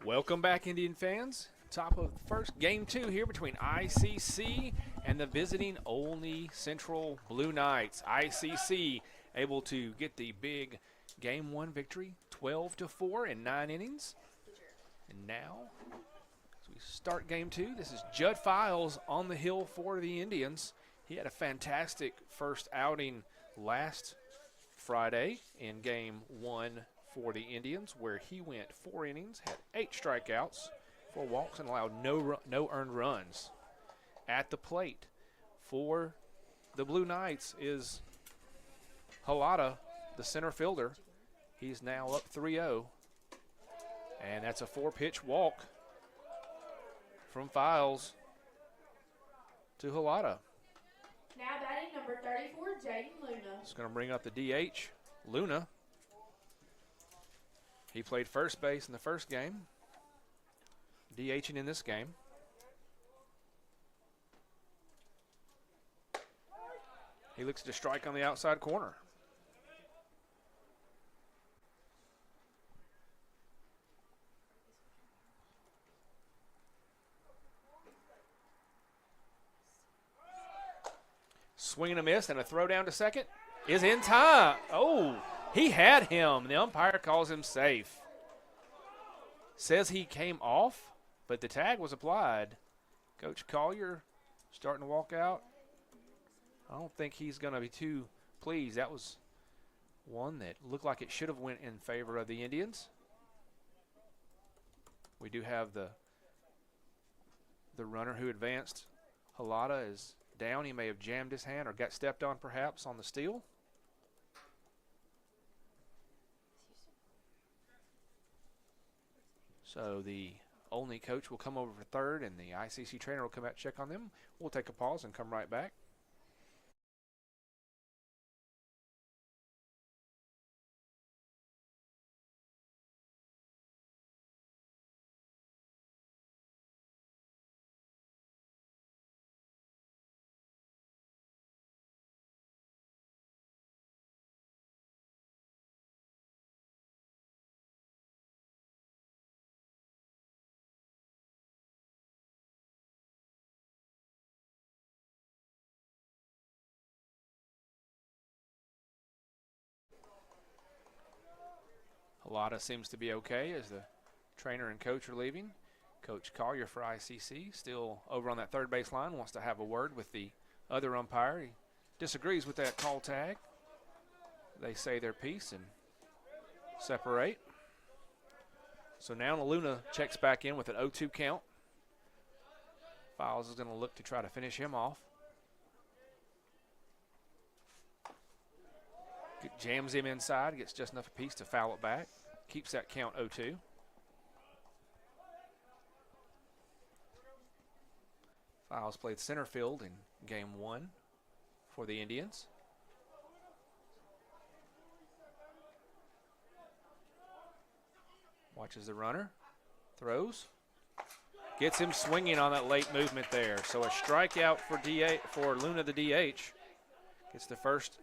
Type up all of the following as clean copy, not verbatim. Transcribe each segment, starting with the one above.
Welcome back, Indian fans. Top of the first game 2 here between ICC and the visiting Onley Central Blue Knights. ICC able to get the big game 1 victory, 12-4 in 9 innings. And now, as we start game 2, this is Judd Files on the hill for the Indians. He had a fantastic first outing last Friday in game 1 for the Indians, where he went 4 innings, had 8 strikeouts, 4 walks, and allowed no earned runs. At the plate for the Blue Knights is Halata, the center fielder. He's now up 3-0, and that's a 4-pitch walk from Files to Halata. Now batting number 34, Jaden Luna. It's going to bring up the DH, Luna. He played first base in the first game, DHing in this game. He looks to strike on the outside corner. Swing and a miss, and a throw down to second is in time. Oh, he had him. The umpire calls him safe. Says he came off, but the tag was applied. Coach Collier starting to walk out. I don't think he's going to be too pleased. That was one that looked like it should have went in favor of the Indians. We do have the runner who advanced. Halata is down. He may have jammed his hand or got stepped on perhaps on the steal. So the Onley coach will come over for third, and the ICC trainer will come out and check on them. We'll take a pause and come right back. Halata seems to be okay as the trainer and coach are leaving. Coach Collier for ICC still over on that third base line, wants to have a word with the other umpire. He disagrees with that call tag. They say their piece and separate. So now Luna checks back in with an 0-2 count. Files is going to look to try to finish him off. Jams him inside, gets just enough apiece to foul it back. Keeps that count 0-2. Files played center field in game 1 for the Indians. Watches the runner, throws, gets him swinging on that late movement there. So a strikeout for Luna, the DH. Gets the first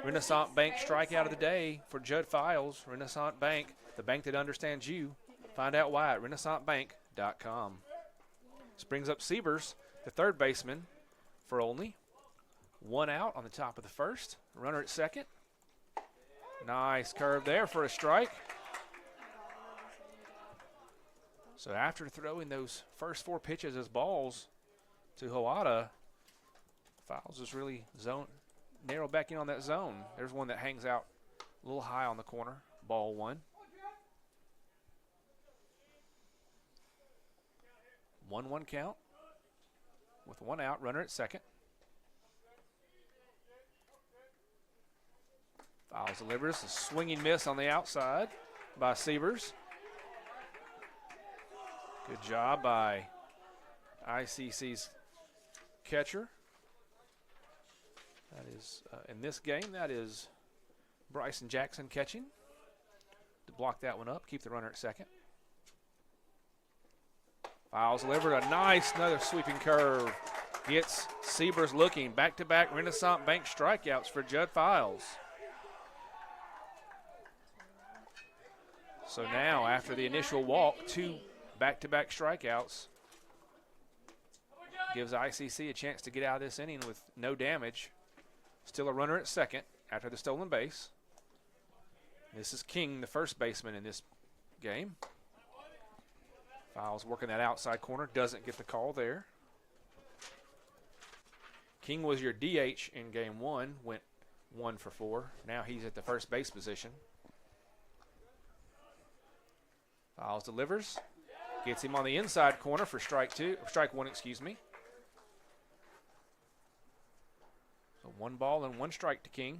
Renaissance Bank strikeout of the day for Judd Files. Renaissance Bank, the bank that understands you. Find out why at renaissancebank.com. This brings up Siebers, the third baseman for Onley. 1 out on the top of the first. Runner at second. Nice curve there for a strike. So after throwing those first 4 pitches as balls to Halata, Files is really narrow back in on that zone. There's one that hangs out a little high on the corner. Ball 1. 1-1 count with 1 out. Runner at second. Files delivers a swinging miss on the outside by Siebers. Good job by ICC's catcher. That is, in this game, that is Bryson Jackson catching to block that one up, keep the runner at second. Files delivered another sweeping curve. Gets Siebers looking. Back-to-back Renaissance Bank strikeouts for Judd Files. So now, after the initial walk, 2 back-to-back strikeouts gives ICC a chance to get out of this inning with no damage. Still a runner at second after the stolen base. This is King, the first baseman in this game. Files working that outside corner, doesn't get the call there. King was your DH in game 1, went 1 for 4. Now he's at the first base position. Files delivers, gets him on the inside corner for strike 1, excuse me. So 1 ball and 1 strike to King.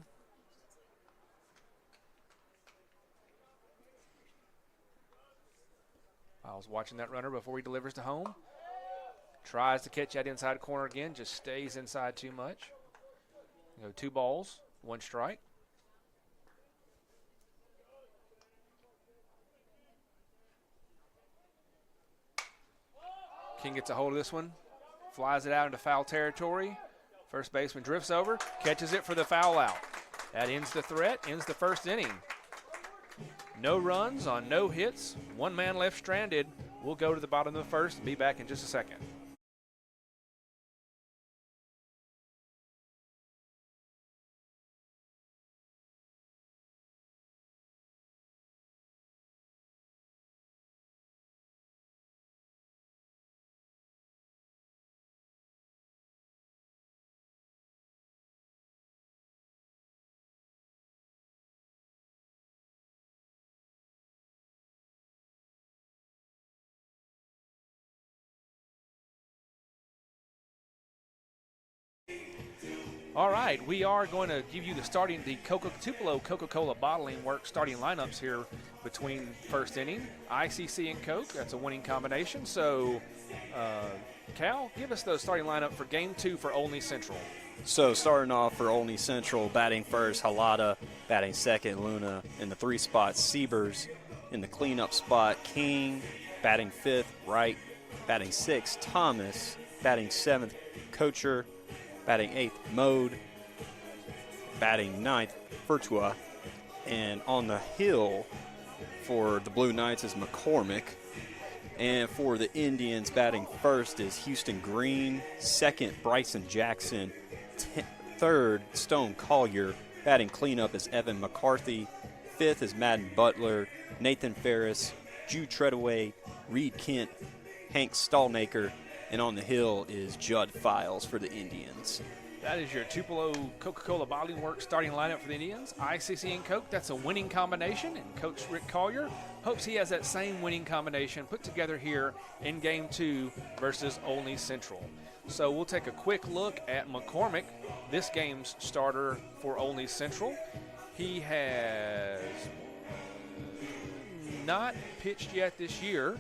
Files watching that runner before he delivers to home. Tries to catch that inside corner again, just stays inside too much. 2 balls, 1 strike. King gets a hold of this one, flies it out into foul territory. First baseman drifts over, catches it for the foul out. That ends the threat, ends the first inning. No runs on no hits, 1 man left stranded. We'll go to the bottom of the first and be back in just a second. All right, we are going to give you the Tupelo Coca-Cola Bottling Works starting lineups here between first inning. ICC and Coke, that's a winning combination. So, Cal, give us the starting lineup for game 2 for Onley Central. So starting off for Onley Central, batting first, Halada, batting second, Luna. In the 3 spots, Siebers. In the cleanup spot, King. Batting 5th, Wright. Batting 6th, Thomas. Batting 7th, Kocher. Batting 8th, Mode. Batting 9th, Furtua. And on the hill for the Blue Knights is McCormick. And for the Indians, batting first is Houston Green. Second, Bryson Jackson. Third, Stone Collier. Batting cleanup is Evan McCarthy. 5th is Madden Butler. Nathan Ferris. Jude Treadaway. Reed Kent. Hank Stallnaker. And on the hill is Judd Files for the Indians. That is your Tupelo Coca-Cola Bottling Works starting lineup for the Indians. ICC and Coke, that's a winning combination. And Coach Rick Collier hopes he has that same winning combination put together here in Game 2 versus Onley Central. So we'll take a quick look at McCormick, this game's starter for Onley Central. He has not pitched yet this year.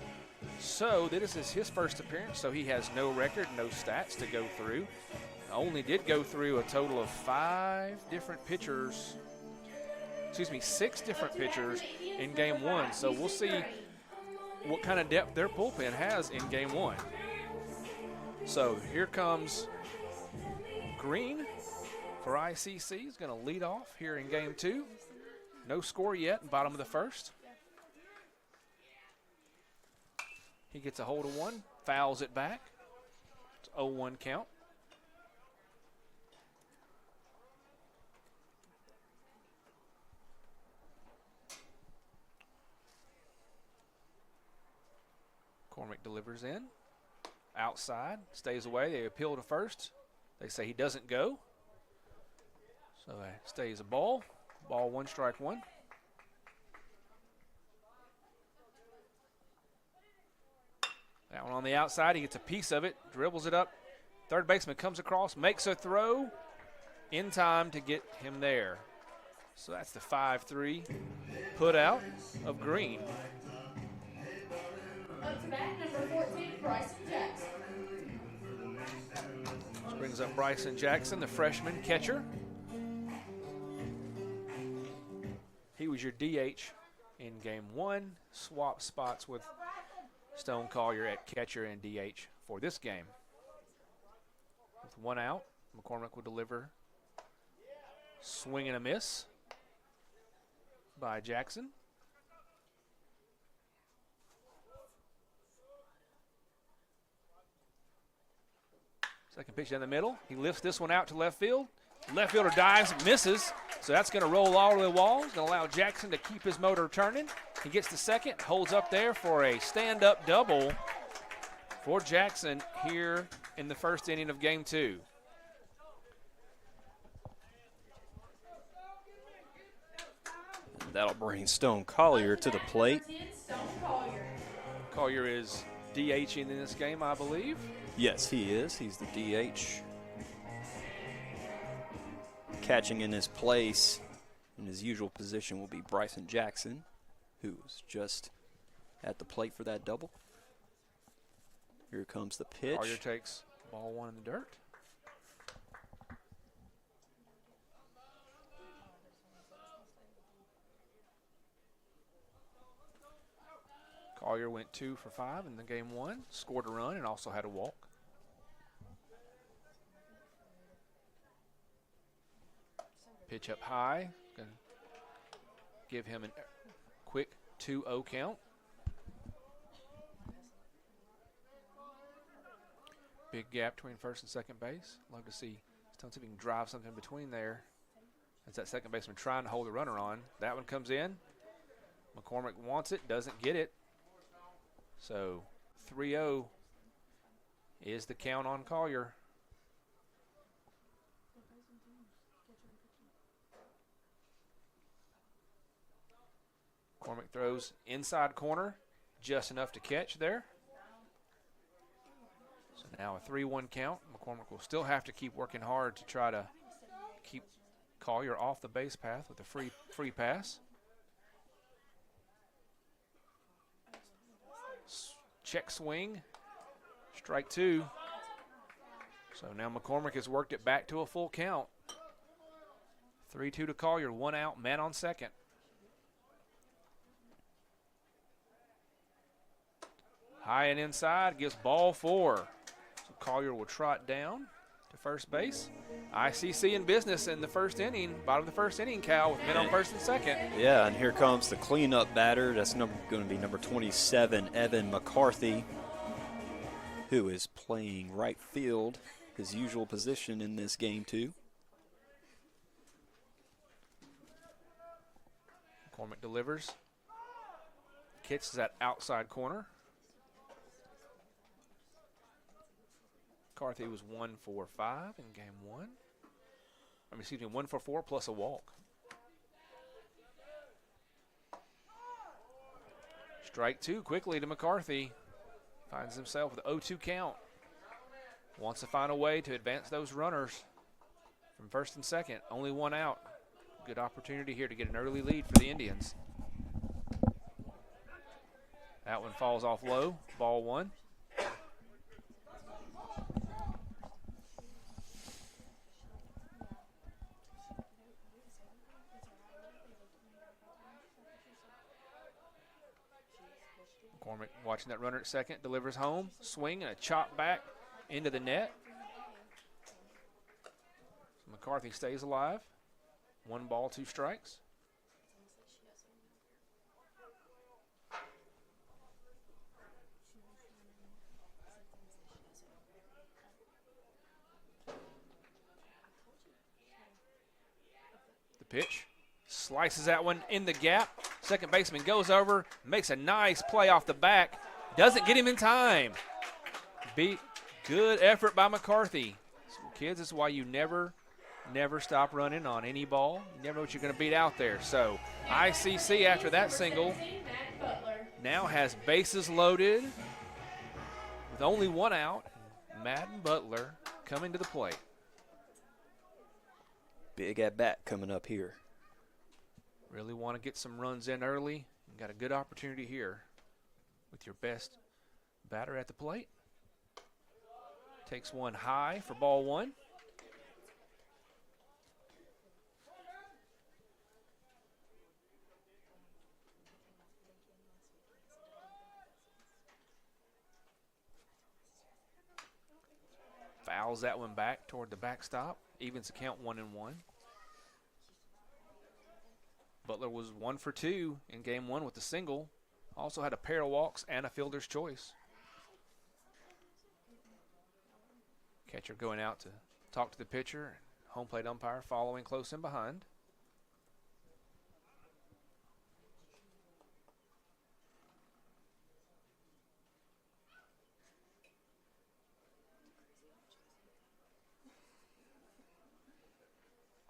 So this is his first appearance, so he has no record, no stats to go through. Only did go through a total of 6 different pitchers in game 1. So we'll see what kind of depth their bullpen has in game 1. So here comes Green for ICC. He's going to lead off here in game 2. No score yet, bottom of the first. He gets a hold of one, fouls it back. It's 0-1 count. McCormick delivers in. Outside, stays away. They appeal to first. They say he doesn't go. So it stays a ball. Ball 1, strike 1. That one on the outside, he gets a piece of it, dribbles it up. Third baseman comes across, makes a throw in time to get him there. So that's the 5-3 put out of Green. Up to bat, number 14, Bryson Jackson. This brings up Bryson Jackson, the freshman catcher. He was your DH in game 1. Swap spots with Stone Collier at catcher and DH for this game. With 1 out, McCormick will deliver. Swing and a miss by Jackson. Second pitch down the middle. He lifts this one out to left field. Left fielder dives, misses. So that's going to roll all the way to the wall. It's going to allow Jackson to keep his motor turning. He gets to second, holds up there for a stand-up double for Jackson here in the first inning of game 2. That'll bring Stone Collier to the plate. Collier is DHing in this game, I believe. Yes, he is. He's the DH. Catching in his place in his usual position will be Bryson Jackson, who's just at the plate for that double. Here comes the pitch. Collier takes ball 1 in the dirt. Collier went 2 for 5 in the game 1, scored a run, and also had a walk. Pitch up high, gonna give him a quick 2-0 count. Big gap between first and second base. Love to see Stone see if he can drive something in between there. That's that second baseman trying to hold the runner on. That one comes in. McCormick wants it, doesn't get it. So 3-0 is the count on Collier. McCormick throws inside corner, just enough to catch there. So now a 3-1 count. McCormick will still have to keep working hard to try to keep Collier off the base path with a free pass. Check swing, strike 2. So now McCormick has worked it back to a full count. 3-2 to Collier, 1 out, man on second. High and inside, gives ball 4. So Collier will trot down to first base. ICC in business in the first inning, bottom of the first inning, Cal, with men on first and second. Yeah, and here comes the cleanup batter. That's going to be number 27, Evan McCarthy, who is playing right field, his usual position in this game, too. McCormick delivers. Catches that outside corner. McCarthy was 1 for 5 in game 1. Excuse me, 1 for 4 plus a walk. Strike 2 quickly to McCarthy. Finds himself with an 0-2 count. Wants to find a way to advance those runners from first and second. Only 1 out. Good opportunity here to get an early lead for the Indians. That one falls off low. Ball 1. McCormick watching that runner at second, delivers home, swing and a chop back into the net. McCarthy stays alive. 1 ball, 2 strikes. The pitch. Slices that one in the gap. Second baseman goes over, makes a nice play off the back. Doesn't get him in time. Good effort by McCarthy. So kids, this is why you never stop running on any ball. You never know what you're going to beat out there. So ICC, after that single, now has bases loaded with only 1 out. Madden Butler coming to the plate. Big at bat coming up here. Really want to get some runs in early. You got a good opportunity here with your best batter at the plate. Takes one high for ball 1. Fouls that one back toward the backstop. Evens the count 1-1. Butler was 1 for 2 in game 1 with a single. Also had a pair of walks and a fielder's choice. Catcher going out to talk to the pitcher. Home plate umpire following close in behind.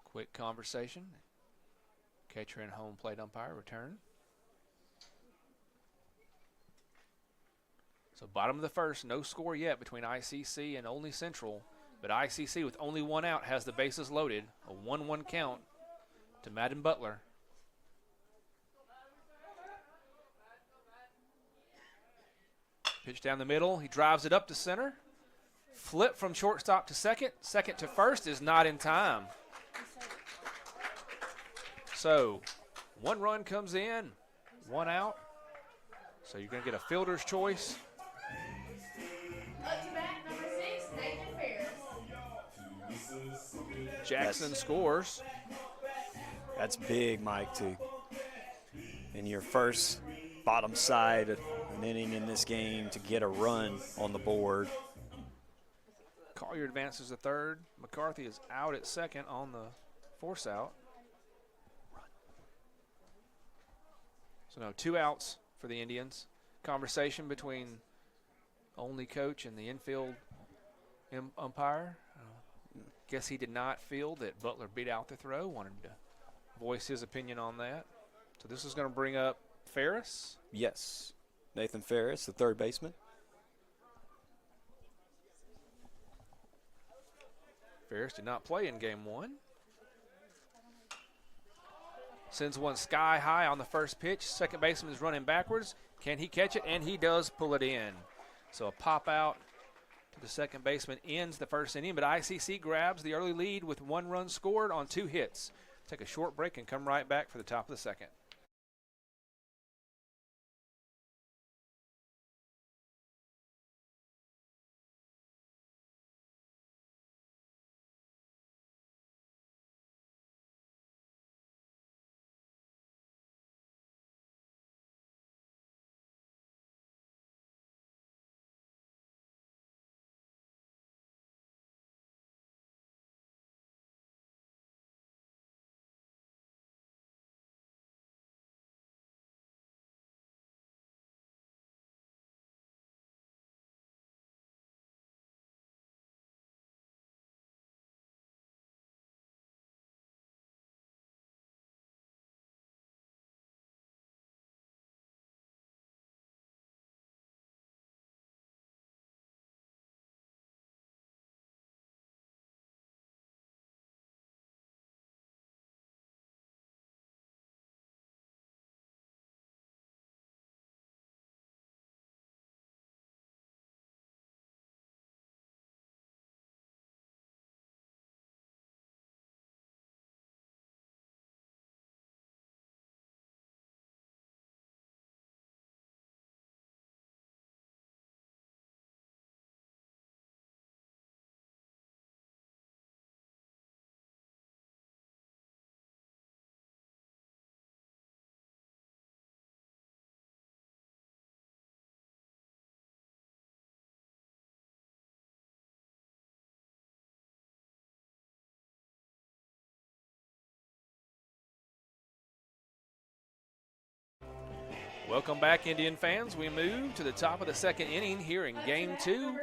Quick conversation. Catcher and home plate umpire return. So bottom of the first, no score yet between ICC and Onley Central. But ICC, with only one out, has the bases loaded. A 1-1 count to Madden Butler. Pitch down the middle. He drives it up to center. Flip from shortstop to second. Second to first is not in time. So 1 run comes in, 1 out. So you're going to get a fielder's choice. Up to bat, number 6, Nathan Ferris. Jackson scores. That's big, Mike, too. In your first bottom side of an inning in this game to get a run on the board. Collier advances to third. McCarthy is out at second on the force out. So no, 2 outs for the Indians. Conversation between Onley coach and the infield umpire. Guess he did not feel that Butler beat out the throw. Wanted to voice his opinion on that. So this is going to bring up Ferris. Yes. Nathan Ferris, the third baseman. Ferris did not play in game 1. Sends one sky high on the first pitch. Second baseman is running backwards. Can he catch it? And he does pull it in. So a pop out to the second baseman ends the first inning, but ICC grabs the early lead with 1 run scored on 2 hits. Take a short break and come right back for the top of the second. Welcome back, Indian fans. We move to the top of the second inning here in Game 2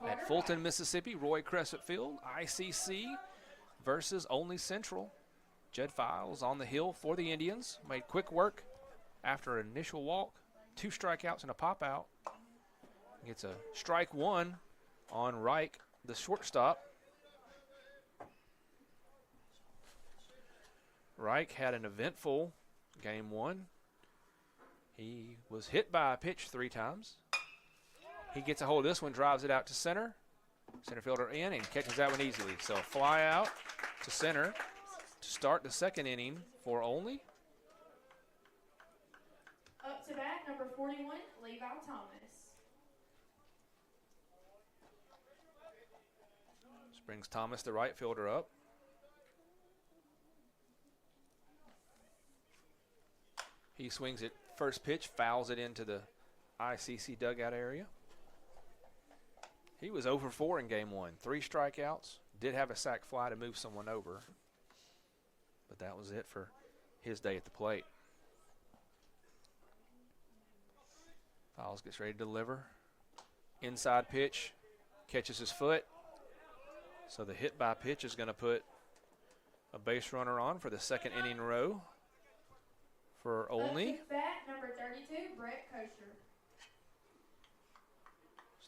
at Fulton, Mississippi, Roy Crescent Field. ICC versus Onley Central. Jed Files on the hill for the Indians. Made quick work after an initial walk. 2 strikeouts and a pop-out. Gets a strike 1 on Reich, the shortstop. Reich had an eventful Game 1. He was hit by a pitch 3 times. He gets a hold of this one, drives it out to center. Center fielder in and catches that one easily. So a fly out to center to start the second inning for Onley. Up to bat, number 41, Levi Thomas. This brings Thomas, the right fielder, up. He swings it first pitch, fouls it into the ICC dugout area. He was 0 for 4 in game 1. 3 strikeouts. Did have a sac fly to move someone over. But that was it for his day at the plate. Fowles gets ready to deliver. Inside pitch. Catches his foot. So the hit by pitch is going to put a base runner on for the second inning in a row for Onley. Bat number 32, Brett Kosher.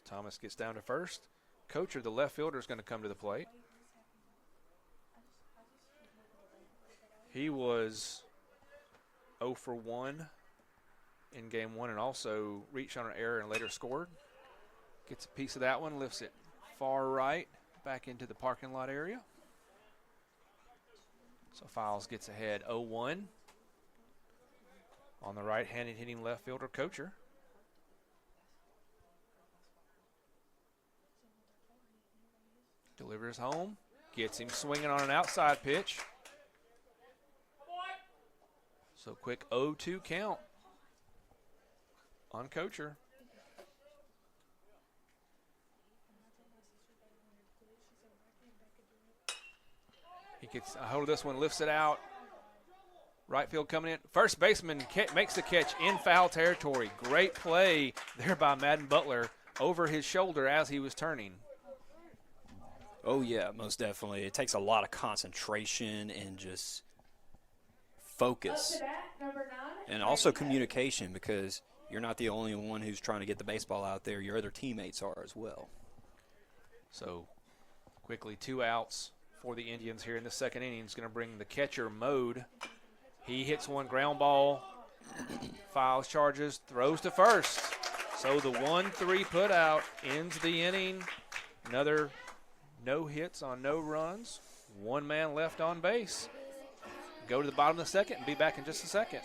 Thomas gets down to first. Kocher, the left fielder, is going to come to the plate. He was 0 for 1 in game 1 and also reached on an error and later scored. Gets a piece of that one, lifts it far right back into the parking lot area. So Fowles gets ahead 0-1 on the right-handed hitting left fielder, Kocher. Delivers home, gets him swinging on an outside pitch. So quick 0-2 count on Kocher. He gets a hold of this one, lifts it out. Right field coming in. First baseman makes the catch in foul territory. Great play there by Madden Butler over his shoulder as he was turning. Oh, yeah, most definitely. It takes a lot of concentration and just focus. And also communication, because you're not the only one who's trying to get the baseball out there. Your other teammates are as well. So quickly 2 outs for the Indians here in the second inning. Is going to bring the catcher, Mode. He hits one ground ball. Fowles, charges, throws to first. So the 1-3 put out ends the inning. Another no hits on no runs. 1 man left on base. Go to the bottom of the second and be back in just a second.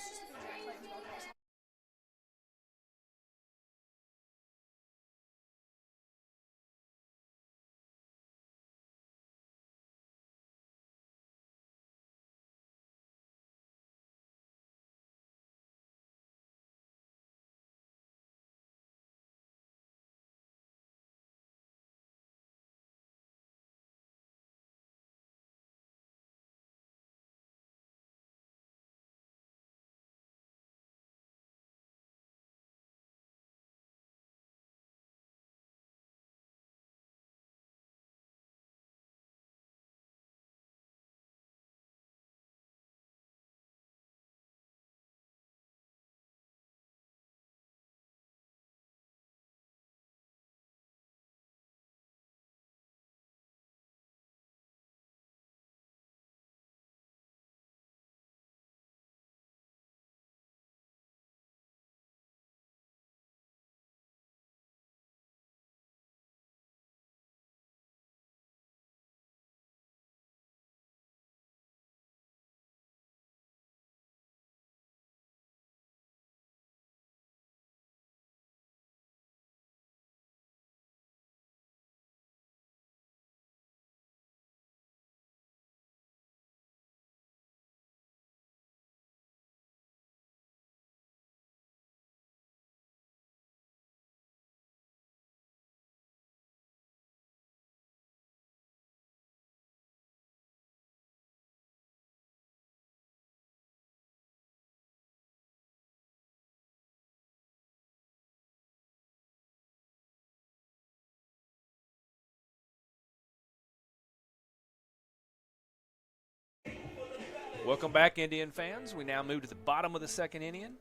Welcome back, Indian fans. We now move to the bottom of the second inning.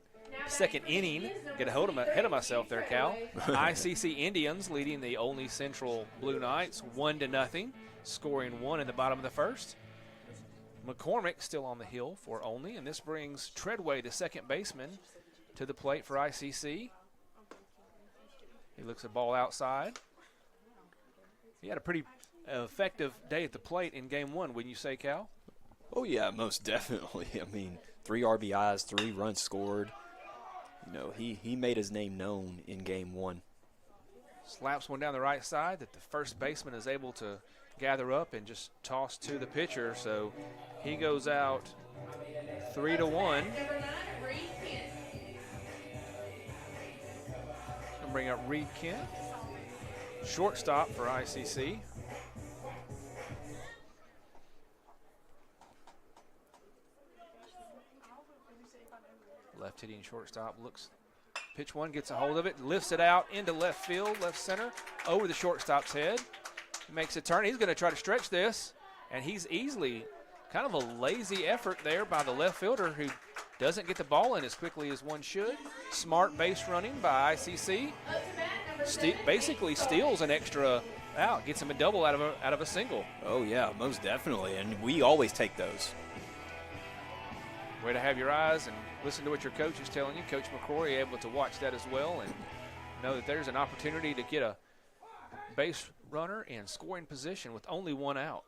Get ahead of myself there, Cal. ICC Indians leading the Onley Central Blue Knights 1-0, scoring 1 in the bottom of the first. McCormick still on the hill for Onley, and this brings Treadway, the second baseman, to the plate for ICC. He looks a ball outside. He had a pretty effective day at the plate in game 1, wouldn't you say, Cal? Oh, yeah, most definitely. I mean, 3 RBIs, 3 runs scored. You know, he made his name known in game 1. Slaps one down the right side that the first baseman is able to gather up and just toss to the pitcher. So he goes out 3-1. And bring up Reed Kent. shortstop for ICC. Left hitting shortstop looks. Pitch one, gets a hold of it, lifts it out into left field, left center, over the shortstop's head. Makes a turn. He's going to try to stretch this, and he's easily kind of a lazy effort there by the left fielder who doesn't get the ball in as quickly as one should. Smart base running by ICC. Basically steals an extra out, gets him a double out of a single. Oh, yeah, most definitely, and we always take those. Way to have your eyes and listen to what your coach is telling you. Coach McCrory able to watch that as well and know that there's an opportunity to get a base runner in scoring position with only one out.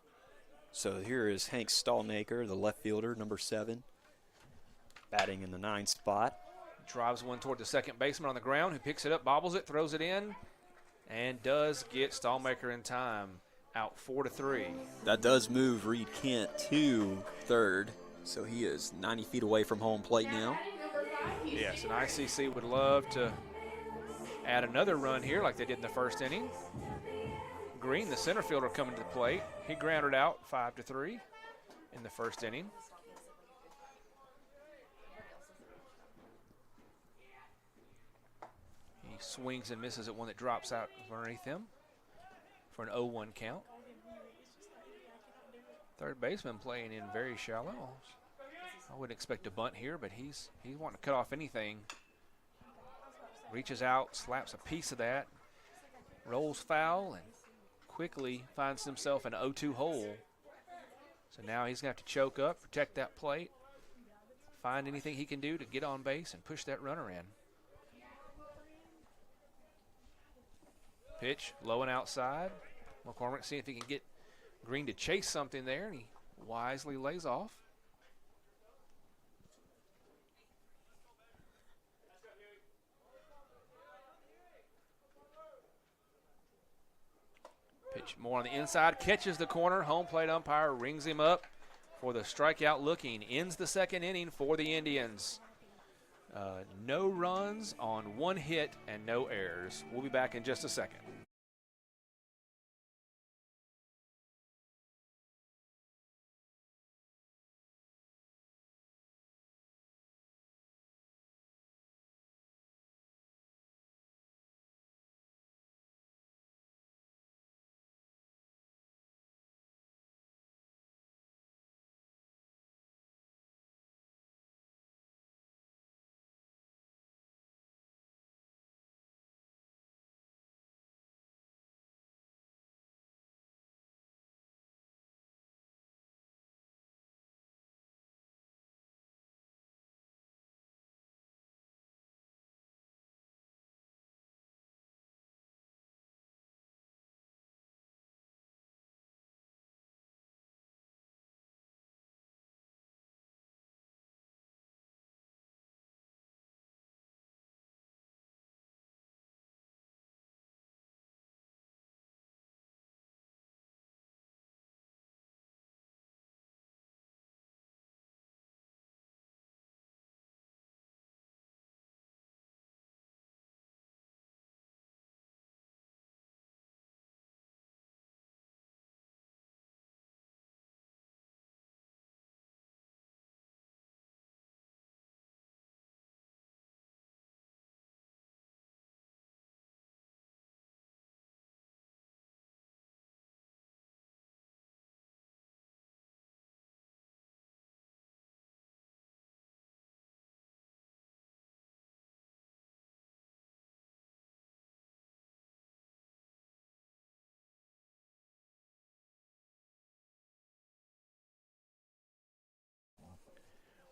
So here is Hank Stallnaker, the left fielder, number 7, batting in the 9 spot. Drives one toward the second baseman on the ground, who picks it up, bobbles it, throws it in, and does get Stallmaker in time. Out 4-3. That does move Reed Kent to third. So he is 90 feet away from home plate now. Yes, and ICC would love to add another run here like they did in the first inning. Green, the center fielder, coming to the plate. He grounded out 5-3 in the first inning. He swings and misses at one that drops out underneath him for an 0-1 count. Third baseman playing in very shallow. I wouldn't expect a bunt here, but he's wanting to cut off anything. Reaches out, slaps a piece of that, rolls foul, and quickly finds himself an 0-2 hole. So now he's going to have to choke up, protect that plate, find anything he can do to get on base and push that runner in. Pitch, low and outside. McCormick see if he can get Green to chase something there, and he wisely lays off. Pitch more on the inside, catches the corner. Home plate umpire rings him up for the strikeout looking. Ends the second inning for the Indians. No runs on one hit and no errors. We'll be back in just a second.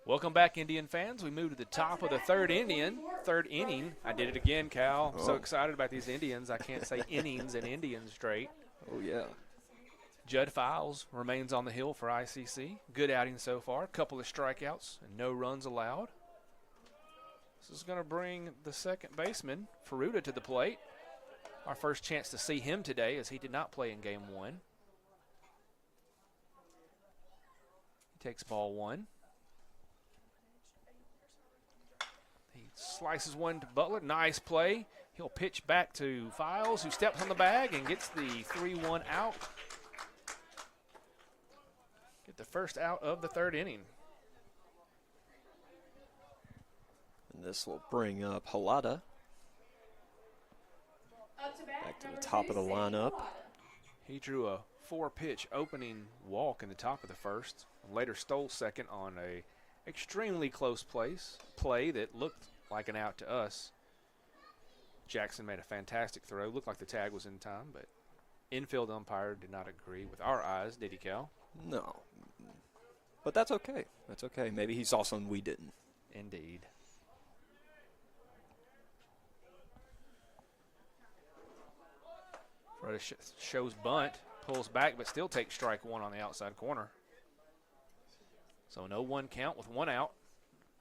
Welcome back, Indian fans. We move to the top of the third inning. I did it again, Cal. I'm so excited about these Indians. I can't say innings and Indians straight. Oh, yeah. Judd Files remains on the hill for ICC. Good outing so far. A couple of strikeouts and no runs allowed. This is going to bring the second baseman, Ferruta, to the plate. Our first chance to see him today, as he did not play in game 1. He takes ball 1. He slices one to Butler. Nice play. He'll pitch back to Files, who steps on the bag and gets the 3-1 out. Get the first out of the third inning. And this will bring up Halata Up to bat, back to the number top 2, of the Sammy lineup. Halata. He drew a 4-pitch opening walk in the top of the first. Later stole second on a extremely close play that looked like an out to us. Jackson made a fantastic throw. Looked like the tag was in time, but infield umpire did not agree with our eyes, did he, Cal? No. But that's okay. That's okay. Maybe he saw something we didn't. Indeed. Fred shows bunt, pulls back, but still takes strike one on the outside corner. So an 0-1 count with one out.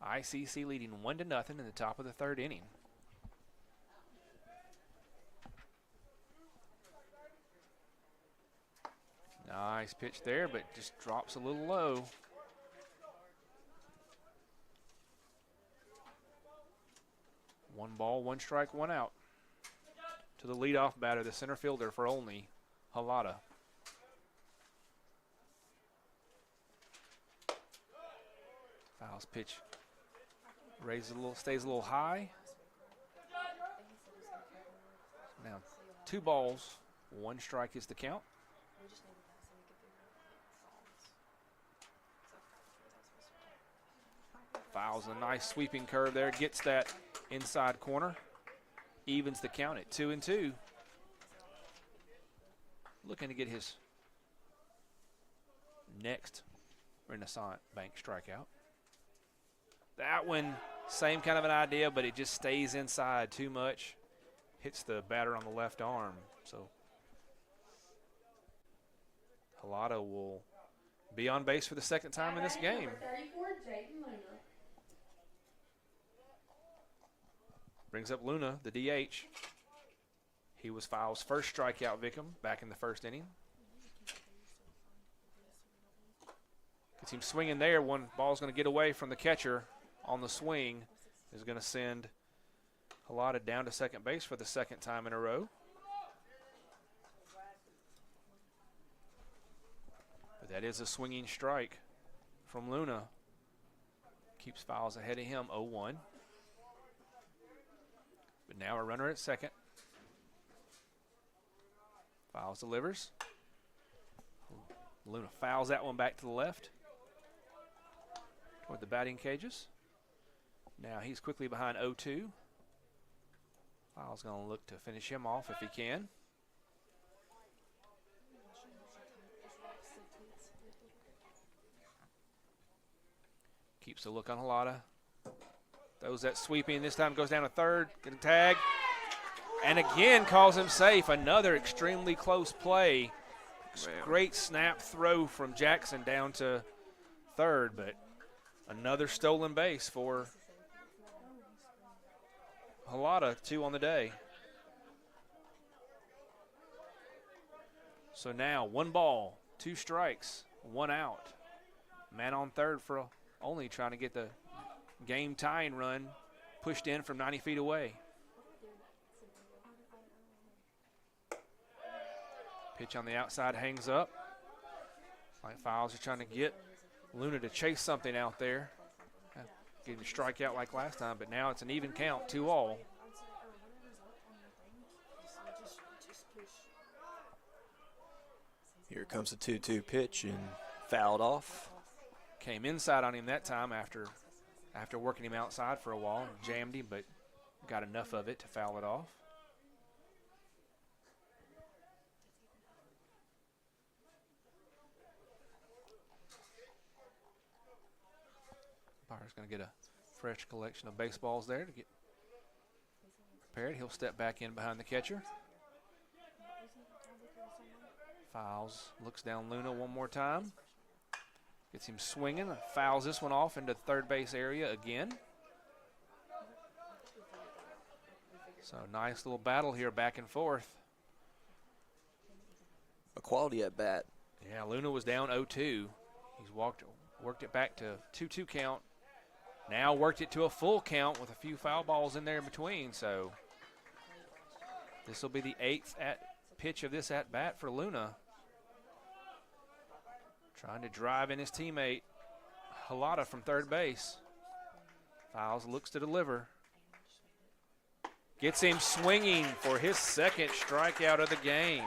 ICC leading 1-0 in the top of the third inning. Nice pitch there, but just drops a little low. One ball, one strike, one out. To the leadoff batter, the center fielder for Onley, Halata. Fouls pitch. Raises a little, stays a little high. Now, 2 balls, 1 strike is the count. Fouls a nice sweeping curve there, gets that inside corner. Evens the count at 2-2. Looking to get his next Renaissance Bank strikeout. That one, same kind of an idea, but it just stays inside too much. Hits the batter on the left arm. So Halata will be on base for the second time in this game. Number 34, Jaden Luna. Brings up Luna, the DH. He was Files' first strikeout victim back in the first inning. Gets him swinging there. One ball's going to get away from the catcher on the swing. Is going to send Halata down to second base for the second time in a row. But that is a swinging strike from Luna. Keeps Files ahead of him, 0-1. But now a runner at second. Files delivers. Luna fouls that one back to the left toward the batting cages. Now he's quickly behind 0-2. Files going to look to finish him off if he can. Keeps the look on Halata. Throws that sweeping. This time goes down to third. Get a tag. And again calls him safe. Another extremely close play. Great snap throw from Jackson down to third, but another stolen base for Halata, 2 on the day. So now 1 ball, 2 strikes, 1 out. Man on third for Only trying to get the game tying run pushed in from 90 feet away. Pitch on the outside hangs up. Like Files are trying to get Luna to chase something out there. Getting a strikeout like last time, but now it's an even count, 2-all. Here comes the 2-2 pitch and fouled off. Came inside on him that time after working him outside for a while. Jammed him, but got enough of it to foul it off. Umpire's going to get a fresh collection of baseballs there to get prepared. He'll step back in behind the catcher. Files, looks down Luna one more time. Gets him swinging, fouls this one off into the third base area again. So nice little battle here back and forth. A quality at bat. Yeah, Luna was down 0-2. He's worked it back to 2-2 count. Now worked it to a full count with a few foul balls in there in between. So This will be the 8th pitch of this at-bat for Luna. Trying to drive in his teammate, Halata from third base. Files looks to deliver. Gets him swinging for his second strikeout of the game.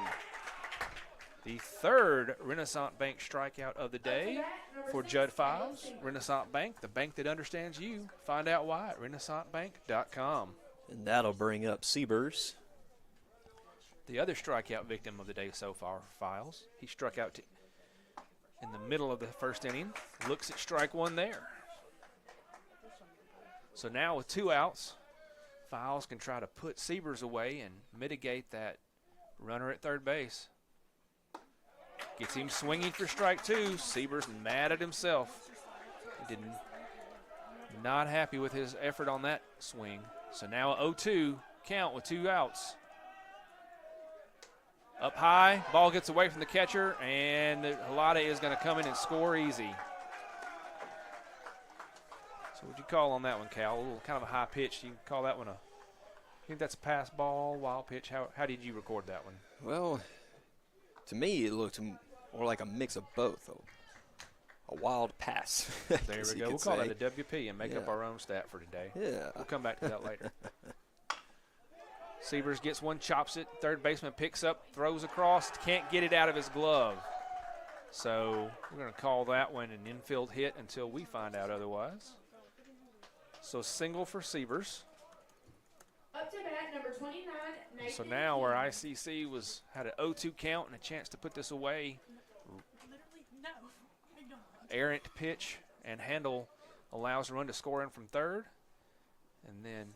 The third Renaissance Bank strikeout of the day for Judd Files. Renaissance Bank, the bank that understands you. Find out why at renaissancebank.com. And that'll bring up Siebers. The other strikeout victim of the day so far, Files. He struck out in the middle of the first inning. Looks at strike one there. So now with 2 outs, Files can try to put Siebers away and mitigate that runner at third base. Gets him swinging for strike 2. Siebers mad at himself. He did not happy with his effort on that swing. So now a 0-2 count with 2 outs. Up high, ball gets away from the catcher, and Halata is going to come in and score easy. So what'd you call on that one, Cal? A little kind of a high pitch. You call that one I think that's a pass ball, wild pitch. How did you record that one? Well, to me, it looked more like a mix of both. A wild pass. There we go. We'll call that a WP and make up our own stat for today. Yeah. We'll come back to that later. Siebers gets one, chops it. Third baseman picks up, throws across, can't get it out of his glove. So we're going to call that one an infield hit until we find out otherwise. So single for Siebers. Up to bat, number 29, Nathan. So now where ICC had an 0-2 count and a chance to put this away. Errant pitch and Handel allows a run to score in from third. And then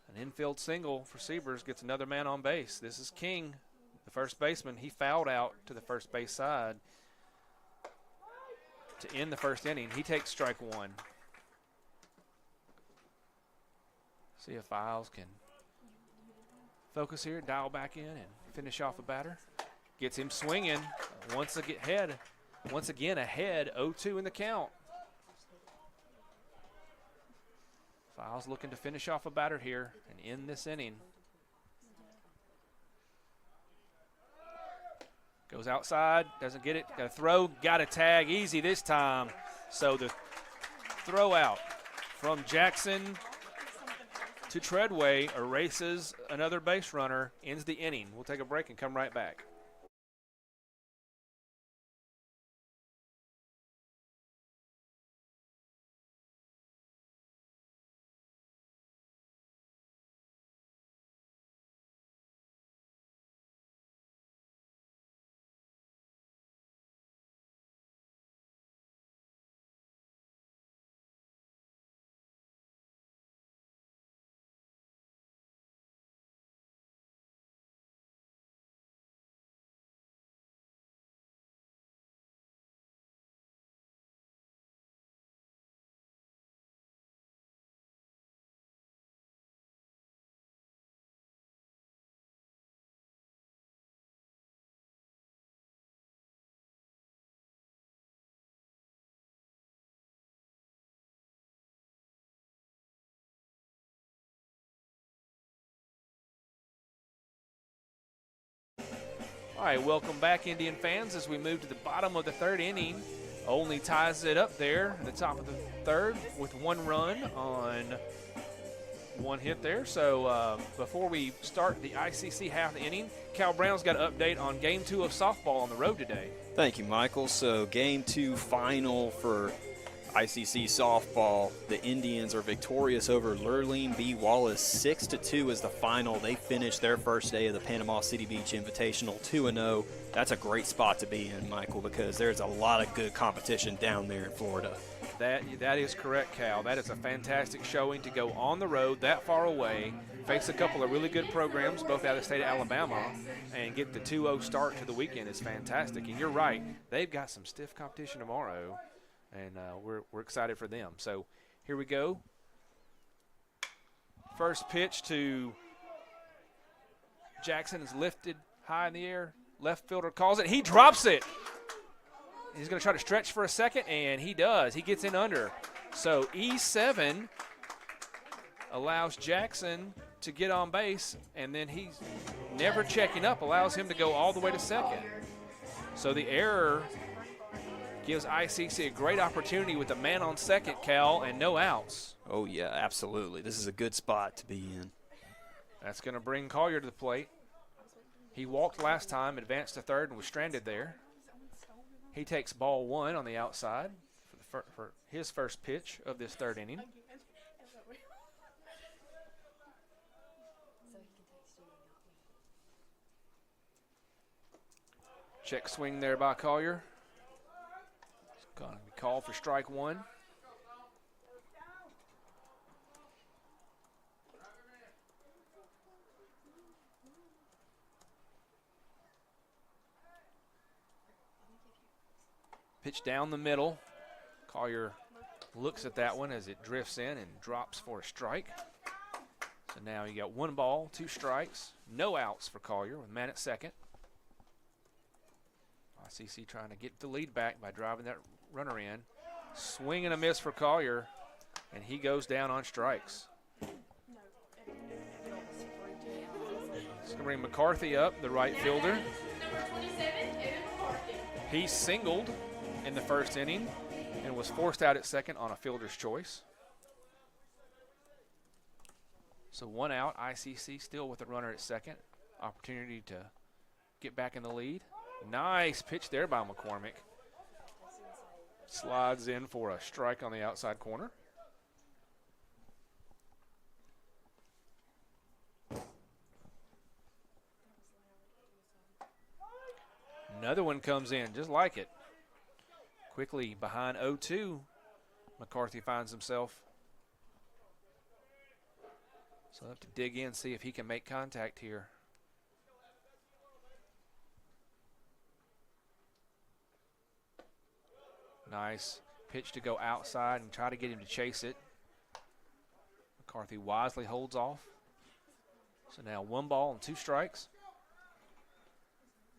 an infield single for Siebers gets another man on base. This is King, the first baseman. He fouled out to the first base side to end the first inning. He takes strike 1. See if Files can focus here, dial back in, and finish off a batter. Gets him swinging. Once again ahead, 0-2 in the count. Files looking to finish off a batter here and end this inning. Goes outside, doesn't get it, got to throw, got a tag, easy this time. So the throw out from Jackson to Treadway erases another base runner, ends the inning. We'll take a break and come right back. All right, welcome back, Indian fans, as we move to the bottom of the third inning. Only ties it up there at the top of the third with 1 run on 1 hit there. So before we start the ICC half inning, Cal Brown's got an update on Game 2 of softball on the road today. Thank you, Michael. So Game 2 final for ICC softball. The Indians are victorious over Lurleen B. Wallace. 6-2 is the final. They finished their first day of the Panama City Beach Invitational 2-0. That's a great spot to be in, Michael, because there's a lot of good competition down there in Florida. That is correct, Cal. That is a fantastic showing to go on the road that far away, face a couple of really good programs, both out of the state of Alabama, and get the 2-0 start to the weekend is fantastic. And you're right, they've got some stiff competition tomorrow, and we're excited for them. So here we go. First pitch to Jackson is lifted high in the air. Left fielder calls it. He drops it. He's going to try to stretch for a second, and he does. He gets in under. So E7 allows Jackson to get on base, and then he's never checking up, allows him to go all the way to second. So the error gives ICC a great opportunity with a man on second, Cal, and no outs. Oh, yeah, absolutely. This is a good spot to be in. That's going to bring Collier to the plate. He walked last time, advanced to third, and was stranded there. He takes ball 1 on the outside for his first pitch of this third inning. Check swing there by Collier. It's going to be called for strike 1. Pitch down the middle. Collier looks at that one as it drifts in and drops for a strike. So now you got 1 ball, 2 strikes, no outs for Collier with man at second. ICC trying to get the lead back by driving that runner in. Swing and a miss for Collier, and he goes down on strikes. It's going to bring McCarthy up, the right fielder. Number 27, Evan McCarthy. He singled in the first inning and was forced out at second on a fielder's choice. So 1 out, ICC still with a runner at second. Opportunity to get back in the lead. Nice pitch there by McCormick. Slides in for a strike on the outside corner. Another one comes in, just like it. Quickly behind 0-2, McCarthy finds himself. So he'll have to dig in, see if he can make contact here. Nice pitch to go outside and try to get him to chase it. McCarthy wisely holds off. So now 1 ball and 2 strikes.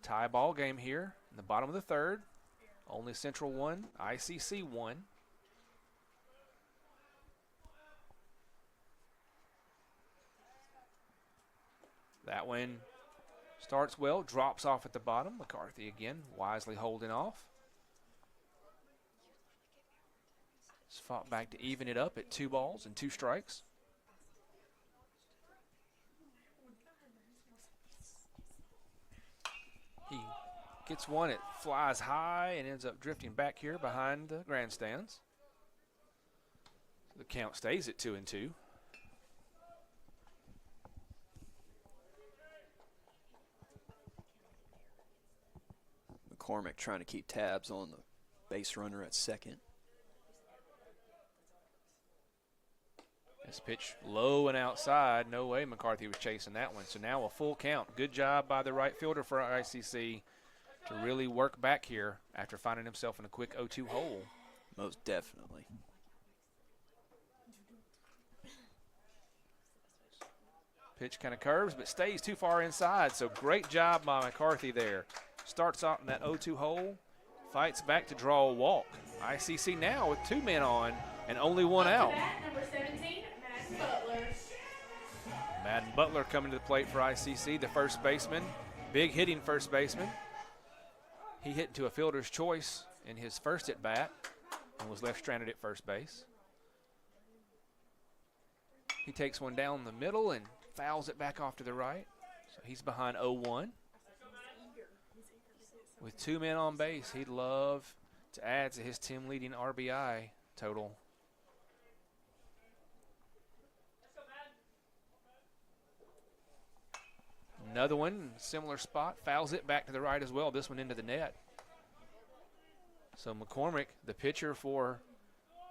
Tie ball game here in the bottom of the third. Only Central 1, ICC 1. That one starts well, drops off at the bottom. McCarthy again wisely holding off. He's fought back to even it up at 2 balls and 2 strikes. He gets one, it flies high and ends up drifting back here behind the grandstands. The count stays at 2-2. McCormick trying to keep tabs on the base runner at second. This pitch low and outside. No way McCarthy was chasing that one. So now a full count. Good job by the right fielder for ICC to really work back here after finding himself in a quick 0-2 hole. Most definitely. Pitch kind of curves but stays too far inside. So great job by McCarthy there. Starts out in that 0-2 hole. Fights back to draw a walk. ICC now with 2 men on and only 1 out. Number 17, Madden Butler. Madden Butler coming to the plate for ICC, the first baseman. Big hitting first baseman. He hit into a fielder's choice in his first at bat and was left stranded at first base. He takes one down the middle and fouls it back off to the right. So he's behind 0-1. With 2 men on base, he'd love to add to his team leading RBI total. Another one, similar spot, fouls it back to the right as well, this one into the net. So McCormick, the pitcher for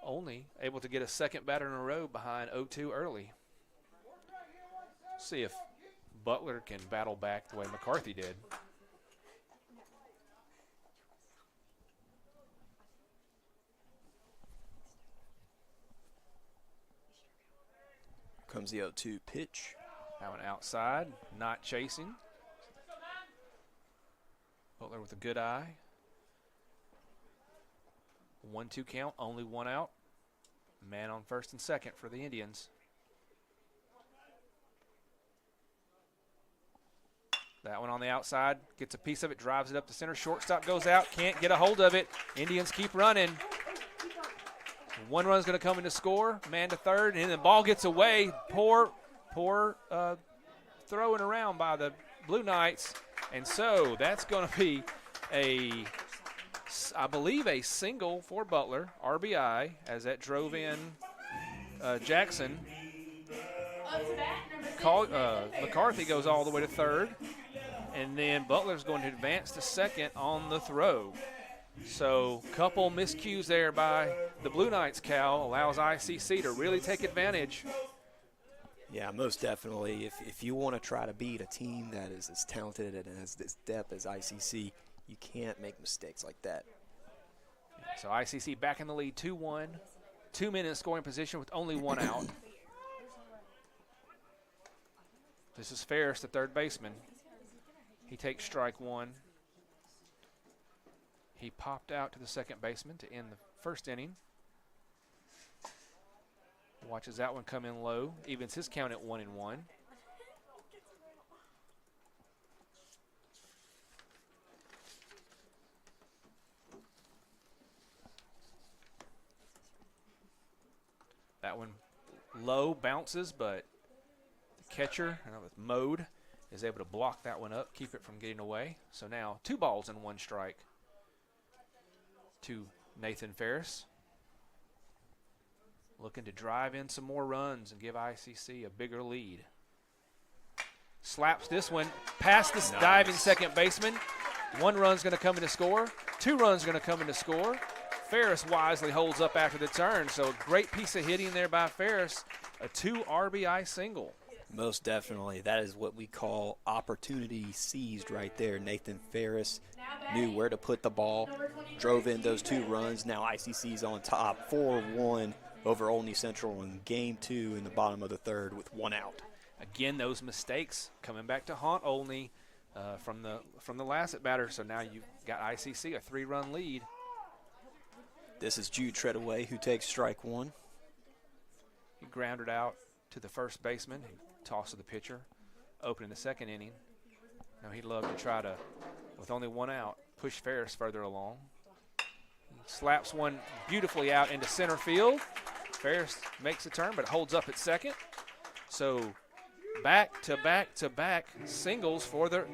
Onley, able to get a second batter in a row behind 0-2 early. See if Butler can battle back the way McCarthy did. Comes the 0-2 pitch. That one outside, not chasing. Butler with a good eye. 1-2 count, only 1 out. Man on first and second for the Indians. That one on the outside, gets a piece of it, drives it up the center. Shortstop goes out, can't get a hold of it. Indians keep running. One run's going to come in to score, man to third, and then the ball gets away. Poor throwing around by the Blue Knights. And so that's going to be I believe a single for Butler, RBI, as that drove in Jackson. McCarthy goes all the way to third, and then Butler's going to advance to second on the throw. So couple miscues there by the Blue Knights, Cal, allows ICC to really take advantage. Yeah, most definitely. If you want to try to beat a team that is as talented and has this depth as ICC, you can't make mistakes like that. So ICC back in the lead, 2-1. 2 men in scoring position with only one out. This is Ferris, the third baseman. He takes strike one. He popped out to the second baseman to end the first inning. Watches that one come in low. Evens his count at 1-1. That one low, bounces, but the catcher, with Mode, is able to block that one up, keep it from getting away. So now 2 balls and 1 strike to Nathan Ferris. Looking to drive in some more runs and give ICC a bigger lead. Slaps this one past this diving second baseman. 1 run's going to come in to score. 2 runs going to come in to score. Ferris wisely holds up after the turn. So a great piece of hitting there by Ferris. A 2 RBI single. Most definitely. That is what we call opportunity seized right there. Nathan Ferris knew where to put the ball, drove in those 2 runs. Now ICC's on top, 4-1 over Onley Central in game 2 in the bottom of the third with 1 out. Again, those mistakes coming back to haunt Onley from the last at batter. So now you've got ICC a 3-run lead. This is Jude Treadaway who takes strike 1. He grounded out to the first baseman. He tossed to the pitcher, opening the second inning. Now he'd love to try to, with only 1 out, push Ferris further along. He slaps one beautifully out into center field. Ferris makes a turn, but holds up at second. So back-to-back-to-back singles for the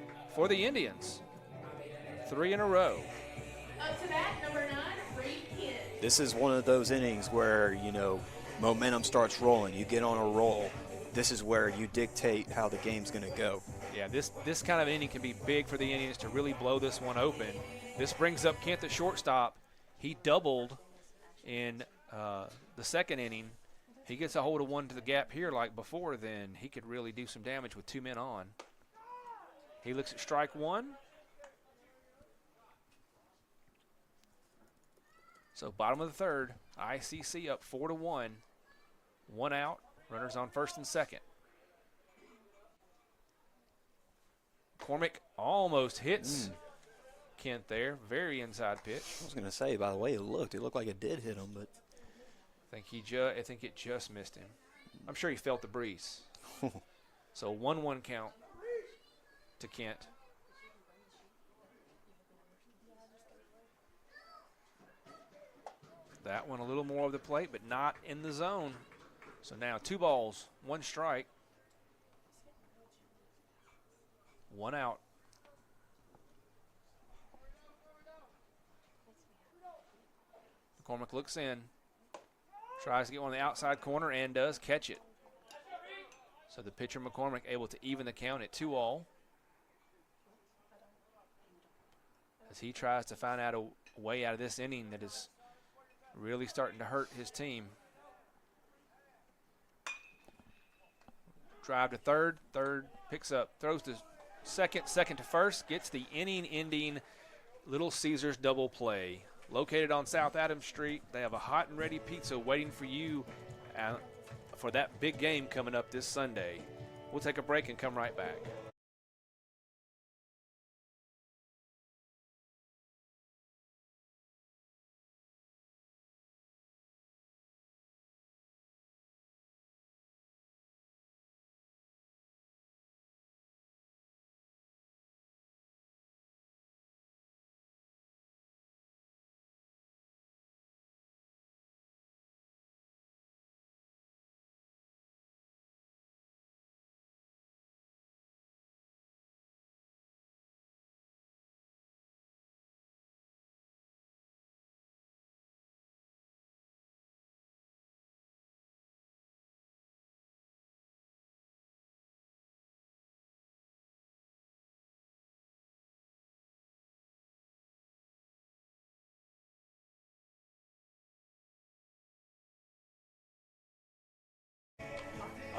Indians. 3 in a row. Up to bat, number 9, Reed Kidd. This is one of those innings where, momentum starts rolling. You get on a roll. This is where you dictate how the game's going to go. Yeah, this kind of inning can be big for the Indians to really blow this one open. This brings up Kent, the shortstop. He doubled in the second inning. He gets a hold of one to the gap here like before, then he could really do some damage with 2 men on. He looks at strike 1. So bottom of the third, ICC up 4-1. 1 out, runners on first and second. McCormick almost hits Kent there. Very inside pitch. I was going to say, by the way it looked like it did hit him, but I think it just missed him. I'm sure he felt the breeze. So 1-1 count to Kent. That one a little more of the plate, but not in the zone. So now 2 balls, 1 strike. 1 out. McCormick looks in. Tries to get one on the outside corner and does catch it. So the pitcher McCormick able to even the count at 2-2. As he tries to find out a way out of this inning that is really starting to hurt his team. Drive to third picks up, throws to second to first, gets the inning-ending Little Caesars double play. Located on South Adams Street, they have a hot and ready pizza waiting for you for that big game coming up this Sunday. We'll take a break and come right back.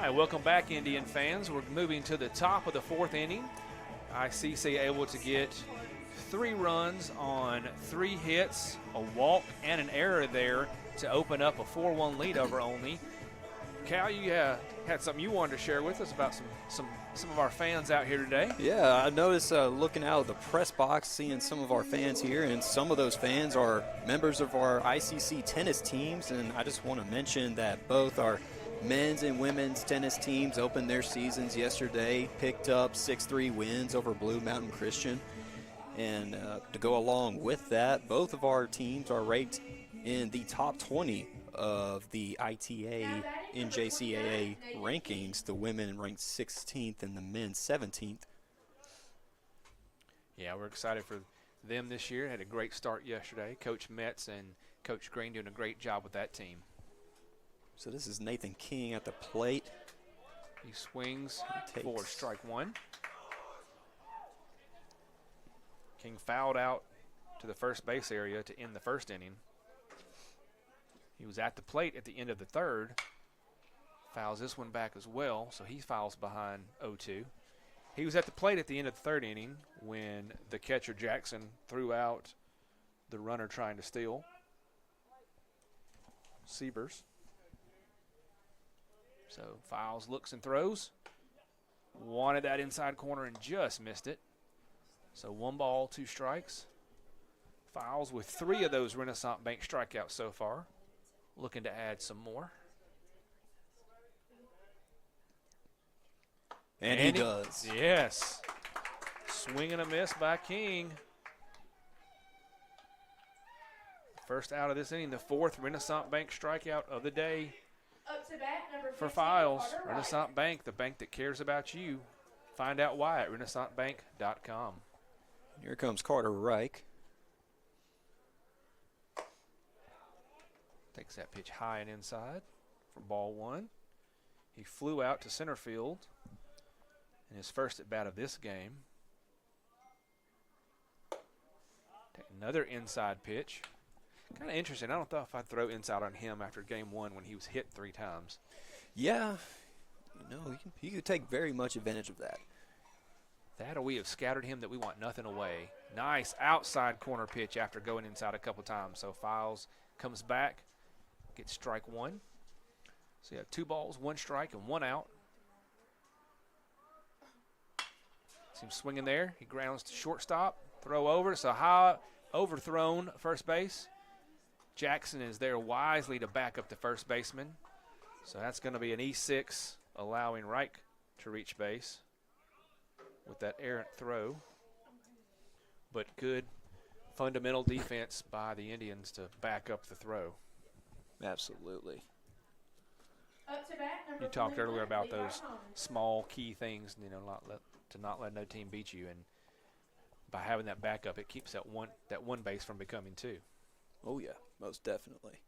right, welcome back, Indian fans. We're moving to the top of the fourth inning. ICC able to get 3 runs on 3 hits, a walk, and an error there to open up a 4-1 lead over Onley. Cal, you had something you wanted to share with us about some of our fans out here today. Yeah, I noticed looking out of the press box, seeing some of our fans here, and some of those fans are members of our ICC tennis teams, and I just want to mention that both our men's and women's tennis teams opened their seasons yesterday, picked up 6-3 wins over Blue Mountain Christian. And to go along with that, both of our teams are ranked in the top 20 of the ITA NJCAA rankings. The women ranked 16th and the men 17th. Yeah, we're excited for them this year. Had a great start yesterday. Coach Metz and Coach Green doing a great job with that team. So this is Nathan King at the plate. He swings for strike 1. King fouled out to the first base area to end the first inning. He was at the plate at the end of the third. Fouls this one back as well, so he fouls behind 0-2. He was at the plate at the end of the third inning when the catcher Jackson threw out the runner trying to steal. Siebers. So fouls, looks, and throws. Wanted that inside corner and just missed it. So 1 ball, 2 strikes. Fouls with 3 of those Renaissance Bank strikeouts so far. Looking to add some more. And he does. Yes. Swing and a miss by King. First out of this inning, the 4th Renaissance Bank strikeout of the day. Up to bat, number 15, For Files, Carter Wright. Renaissance Bank, the bank that cares about you. Find out why at renaissancebank.com. Here comes Carter Reich. Takes that pitch high and inside for ball 1. He flew out to center field in his first at bat of this game. Take another inside pitch. Kind of interesting. I don't know if I'd throw inside on him after game 1 when he was hit 3 times. Yeah, you could take very much advantage of that. That or we have scattered him that we want nothing away. Nice outside corner pitch after going inside a couple times. So Files comes back, gets strike 1. So you have 2 balls, 1 strike, and 1 out. See him swinging there. He grounds to shortstop. Throw over. So high overthrown first base. Jackson is there wisely to back up the first baseman. So that's going to be an E6, allowing Reich to reach base with that errant throw. But good fundamental defense by the Indians to back up the throw. Absolutely. Up to bat, number You talked 21, earlier about Levi those Holmes. small key things, to not let no team beat you, and by having that backup, it keeps that one base from becoming 2. Oh yeah, most definitely.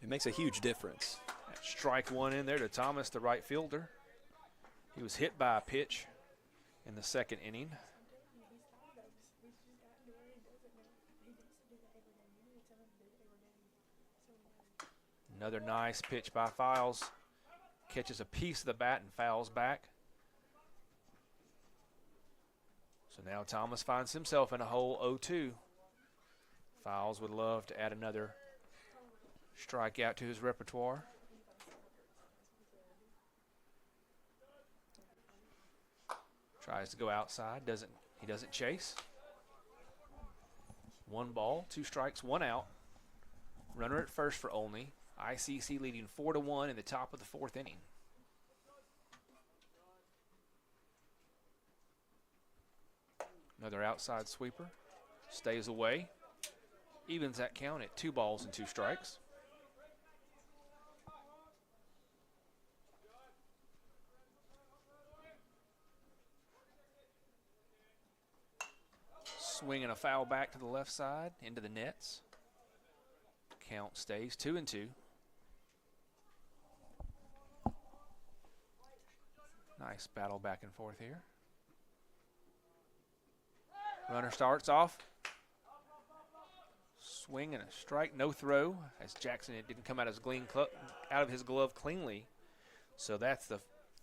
It makes a huge difference. Strike 1 in there to Thomas, the right fielder. He was hit by a pitch in the second inning. Another nice pitch by Files. Catches a piece of the bat and fouls back. So now Thomas finds himself in a hole 0-2. Files would love to add another strikeout to his repertoire. Tries to go outside. He doesn't chase. 1 ball, 2 strikes, 1 out. Runner at first for Onley. ICC leading 4-1 in the top of the 4th inning. Another outside sweeper. Stays away. Evens that count at 2 balls and 2 strikes. Swinging a foul back to the left side into the nets. Count stays 2-2. Nice battle back and forth here. Runner starts off. Swing and a strike, no throw, as Jackson, it didn't come out of his glove cleanly. So that's the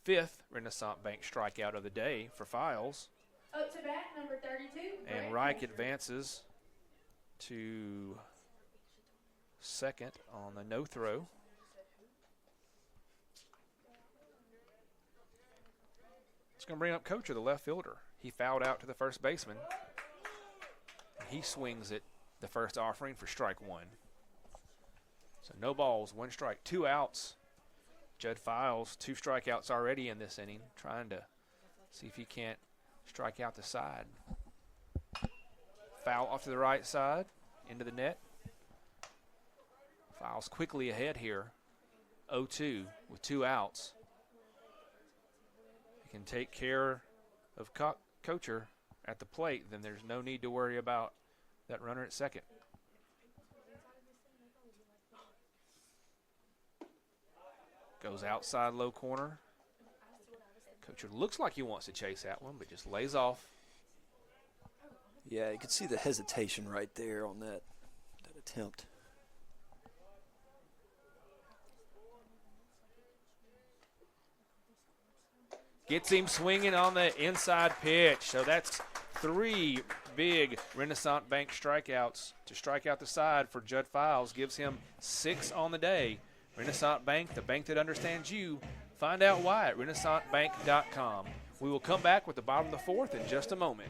5th Renaissance Bank strikeout of the day for Files. Up to bat, number 32. And Reich advances to second on the no throw. It's going to bring up Kocher, the left fielder. He fouled out to the first baseman. He swings at the first offering for strike 1. So no balls, 1 strike, 2 outs. Judd Files, 2 strikeouts already in this inning, trying to see if he can't strike out the side. Foul off to the right side, into the net. Files quickly ahead here, 0-2 with 2 outs. He can take care of Kocher at the plate, then there's no need to worry about that runner at second. Goes outside low corner. Kocher looks like he wants to chase that one, but just lays off. Yeah, you could see the hesitation right there on that attempt. Gets him swinging on the inside pitch. So that's 3 big Renaissance Bank strikeouts to strike out the side for Judd Files. Gives him 6 on the day. Renaissance Bank, the bank that understands you. Find out why at renaissancebank.com. We will come back with the bottom of the 4th in just a moment.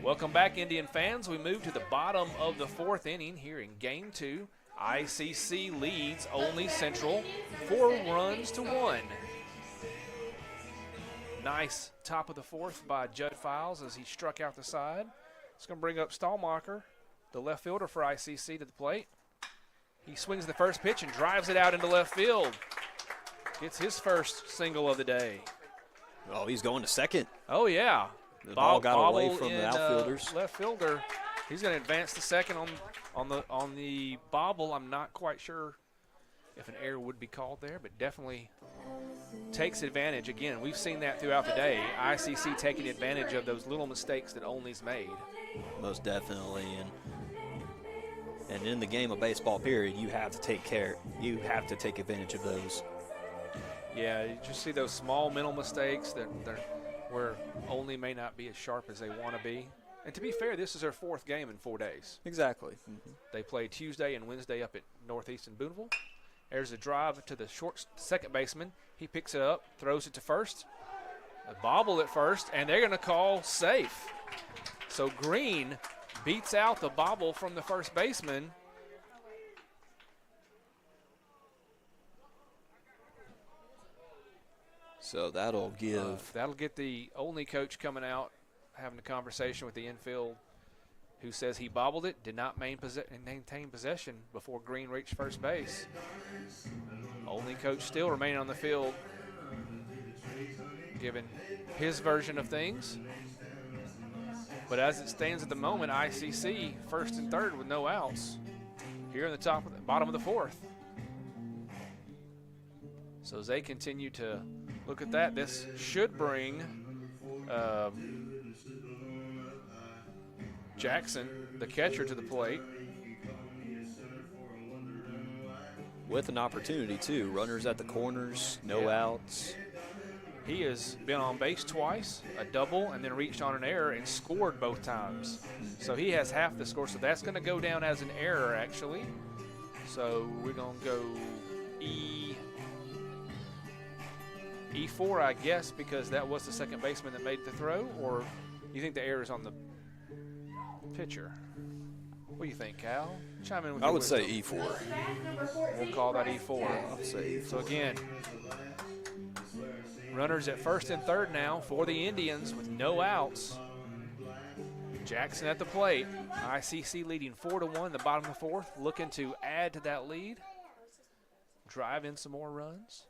Welcome back, Indian fans. We move to the bottom of the 4th inning here in Game 2. ICC leads Onley Central 4 runs to 1. Nice top of the 4th by Judd Files as he struck out the side. It's going to bring up Stallmacher, the left fielder for ICC, to the plate. He swings the first pitch and drives it out into left field. Gets his first single of the day. Oh, he's going to second. Oh, yeah. The ball got away from in, the outfielders. Left fielder. He's going to advance to second on the bobble. I'm not quite sure if an error would be called there, but definitely takes advantage. Again, we've seen that throughout the day. ICC taking advantage of those little mistakes that Onley's made. Most definitely, and in the game of baseball, period, you have to take care. You have to take advantage of those. Yeah, you just see those small mental mistakes that where Onley may not be as sharp as they want to be. And to be fair, this is their 4th game in 4 days. Exactly. Mm-hmm. They play Tuesday and Wednesday up at Northeast and Booneville. There's a drive to the short second baseman. He picks it up, throws it to first. A bobble at first, and they're going to call safe. So Green beats out the bobble from the first baseman. So that'll give. That'll get the Only coach coming out, having a conversation with the infield, who says he bobbled it, did not maintain possession before Green reached first base. Only coach still remaining on the field, giving his version of things. But as it stands at the moment, ICC 1st and 3rd with no outs. Here in the bottom of the 4th. So as they continue to look at that, this should bring Jackson, the catcher, to the plate. With an opportunity, too. Runners at the corners, no outs. He has been on base twice, a double, and then reached on an error and scored both times. So he has half the score. So that's going to go down as an error, actually. So we're going to go E4, I guess, because that was the second baseman that made the throw. Or you think the error is on the pitcher? What do you think, Cal? Chime in with I your would say wisdom. E4. We'll call that E4. I'll say E4. So again, runners at first and third now for the Indians with no outs. Jackson at the plate. ICC leading 4-1 in the bottom of the fourth, looking to add to that lead. Drive in some more runs.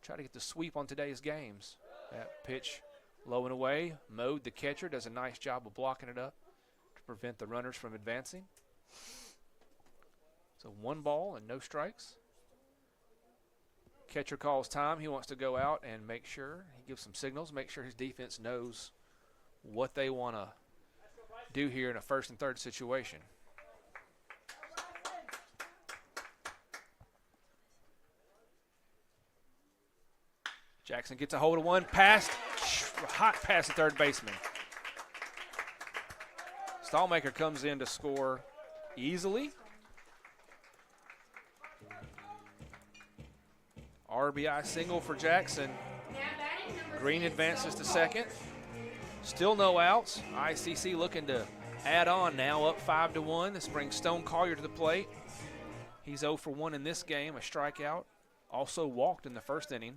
Try to get the sweep on today's games. That pitch low and away. Mode, the catcher, does a nice job of blocking it up to prevent the runners from advancing. So 1 ball and no strikes. Catcher calls time. He wants to go out and make sure, he gives some signals, make sure his defense knows what they want to do here in a first and third situation. Jackson gets a hold of one, passed, hot pass to third baseman. Stallmaker comes in to score easily. RBI single for Jackson. Green advances to second. Still no outs. ICC looking to add on now, up 5-1. This brings Stone Collier to the plate. He's 0 for 1 in this game, a strikeout. Also walked in the first inning.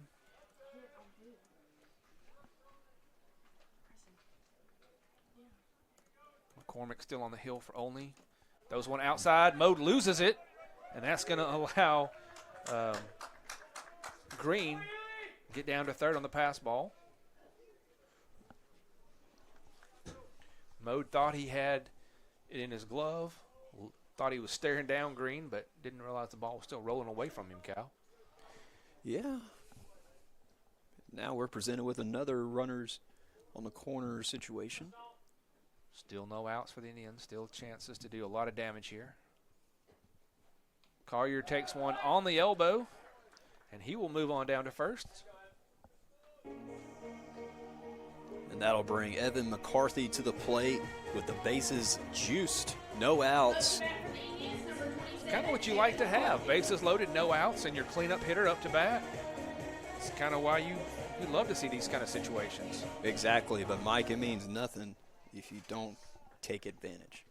McCormick still on the hill for Onley. Those one outside. Mode loses it, and that's going to allow Green get down to third on the pass ball. Mode thought he had it in his glove, thought he was staring down Green, but didn't realize the ball was still rolling away from him, Cal. Yeah. Now we're presented with another runners on the corner situation. Still no outs for the Indians, still chances to do a lot of damage here. Collier takes one on the elbow, and he will move on down to first. And that'll bring Evan McCarthy to the plate with the bases juiced, no outs. Kind of what you like to have, bases loaded, no outs, and your cleanup hitter up to bat. It's kind of why you love to see these kind of situations. Exactly, but Mike, it means nothing if you don't take advantage.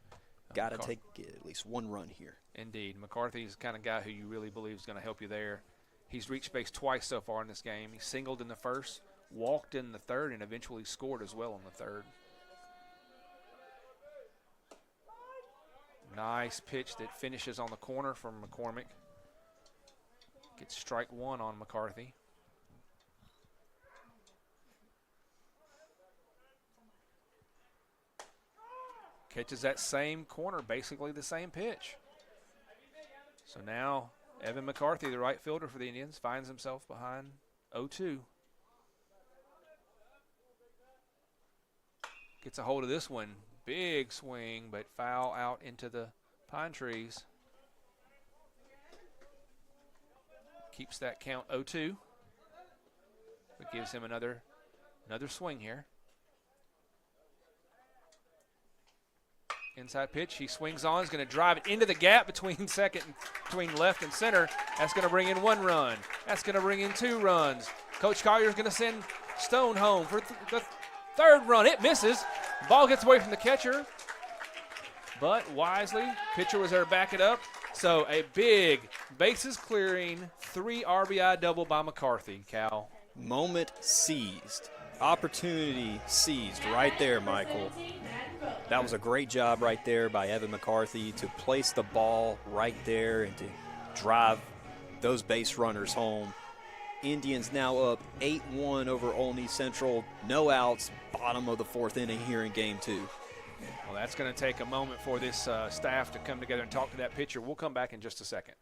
Got to take at least one run here. Indeed. McCarthy's the kind of guy who you really believe is going to help you there. He's reached base twice so far in this game. He singled in the first, walked in the third, and eventually scored as well in the third. Nice pitch that finishes on the corner from McCormick. Gets strike one on McCarthy. Catches that same corner, basically the same pitch. So now Evan McCarthy, the right fielder for the Indians, finds himself behind 0-2. Gets a hold of this one. Big swing, but foul out into the pine trees. Keeps that count 0-2. But gives him another swing here. Inside pitch, he swings on, is going to drive it into the gap between between left and center. That's going to bring in 1 run. That's going to bring in 2 runs. Coach Collier is going to send Stone home for the third run. It misses. Ball gets away from the catcher, but wisely, pitcher was there to back it up. So a big bases clearing 3 RBI double by McCarthy, Cal. Moment seized. Opportunity seized right there, Michael. That was a great job right there by Evan McCarthy to place the ball right there and to drive those base runners home. Indians now up 8-1 over Onley Central. No outs, bottom of the 4th inning here in Game 2. Well, that's going to take a moment for this staff to come together and talk to that pitcher. We'll come back in just a second.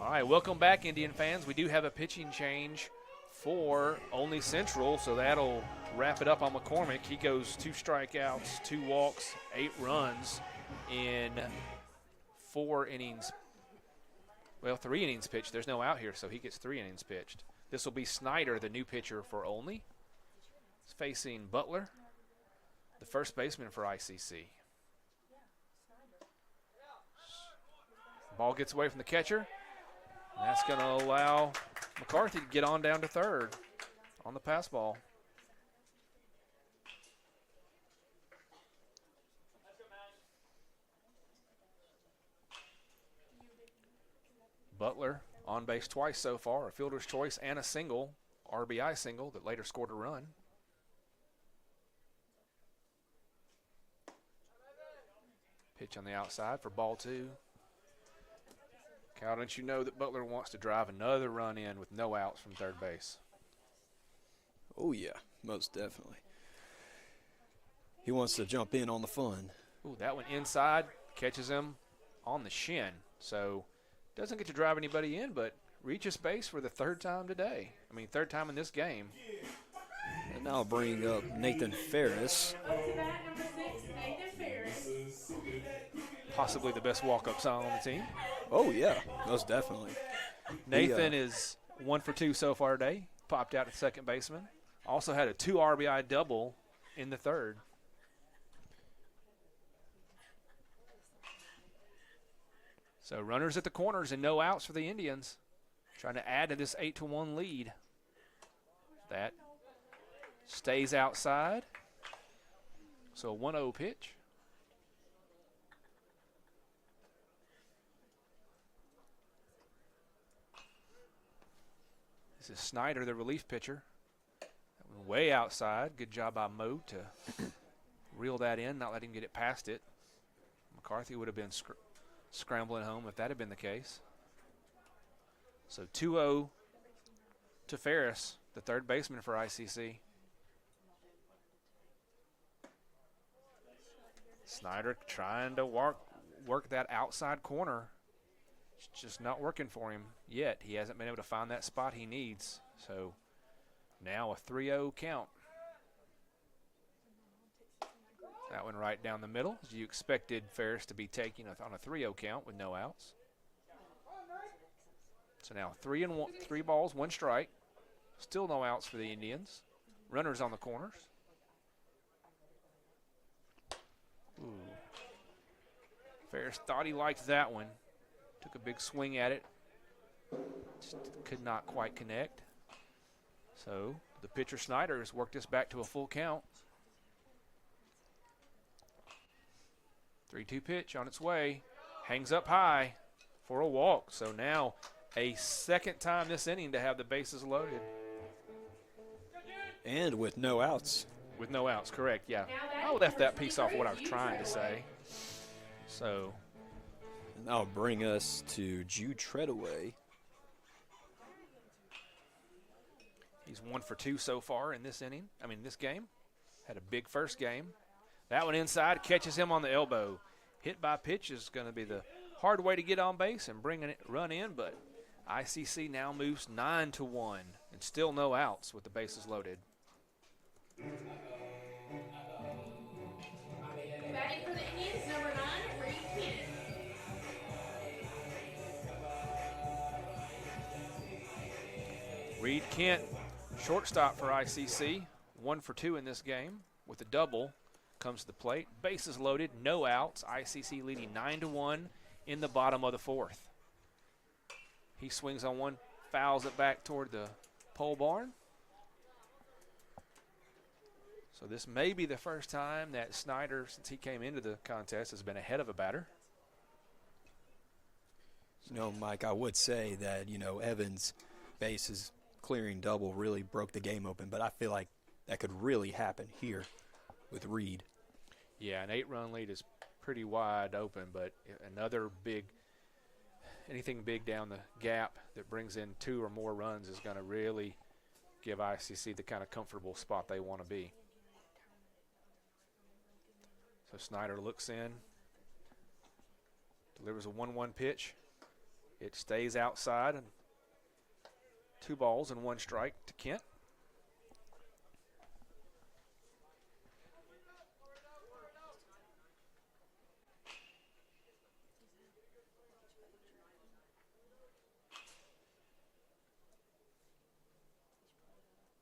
All right, welcome back, Indian fans. We do have a pitching change for Only Central, so that'll wrap it up on McCormick. He goes 2 strikeouts, 2 walks, 8 runs in 4 innings. Well, 3 innings pitched. There's no out here, so he gets 3 innings pitched. This will be Snyder, the new pitcher for Only. He's facing Butler, the first baseman for ICC. Ball gets away from the catcher. And that's going to allow McCarthy to get on down to third on the pass ball. Butler on base twice so far, a fielder's choice and a single, RBI single that later scored a run. Pitch on the outside for ball 2. Cal, don't you know that Butler wants to drive another run in with no outs from third base? Oh, yeah, most definitely. He wants to jump in on the fun. Ooh, that one inside, catches him on the shin. So doesn't get to drive anybody in, but reaches base for the 3rd time today. I mean, 3rd time in this game. And now I'll bring up Nathan Ferris. Up to bat, number 6, Nathan Ferris. Possibly the best walk-up song on the team. Oh, yeah, most definitely. Nathan is 1 for 2 so far today. Popped out at second baseman. Also had a 2 RBI double in the 3rd. So runners at the corners and no outs for the Indians. Trying to add to this 8-1 lead. That stays outside. So a 1-0 pitch. This is Snyder, the relief pitcher. Way outside. Good job by Mo to reel that in, not let him get it past it. McCarthy would have been scrambling home if that had been the case. So 2-0 to Ferris, the 3rd baseman for ICC. Snyder trying to work that outside corner. It's just not working for him yet. He hasn't been able to find that spot he needs. So now a 3-0 count. That one right down the middle. As you expected Ferris to be taking on a 3-0 count with no outs. So now 3 balls, 1 strike. Still no outs for the Indians. Runners on the corners. Ooh. Ferris thought he liked that one. Took a big swing at it. Just could not quite connect. So the pitcher Snyder has worked this back to a full count. 3-2 pitch on its way. Hangs up high for a walk. So now a 2nd time this inning to have the bases loaded. And with no outs. With no outs, correct, yeah. I left that piece off what I was trying to say. So and that'll bring us to Jude Treadaway. He's 1 for 2 so far in this inning. This game. Had a big first game. That one inside catches him on the elbow. Hit by pitch is going to be the hard way to get on base and bring it run in, but ICC now moves 9-1 and still no outs with the bases loaded. Batting for the Indians, number 9, Reed Kent. Reed Kent, shortstop for ICC, 1 for 2 in this game with a double. Comes to the plate, bases loaded, no outs. ICC leading 9-1 in the bottom of the 4th. He swings on one, fouls it back toward the pole barn. So this may be the first time that Snyder, since he came into the contest, has been ahead of a batter. Mike, I would say that, Evans' bases clearing double really broke the game open, but I feel like that could really happen here with Reed. Yeah, an 8-run lead is pretty wide open, but anything big down the gap that brings in 2 or more runs is going to really give ICC the kind of comfortable spot they want to be. So Snyder looks in, delivers a 1-1 pitch. It stays outside, and 2 balls and 1 strike to Kent.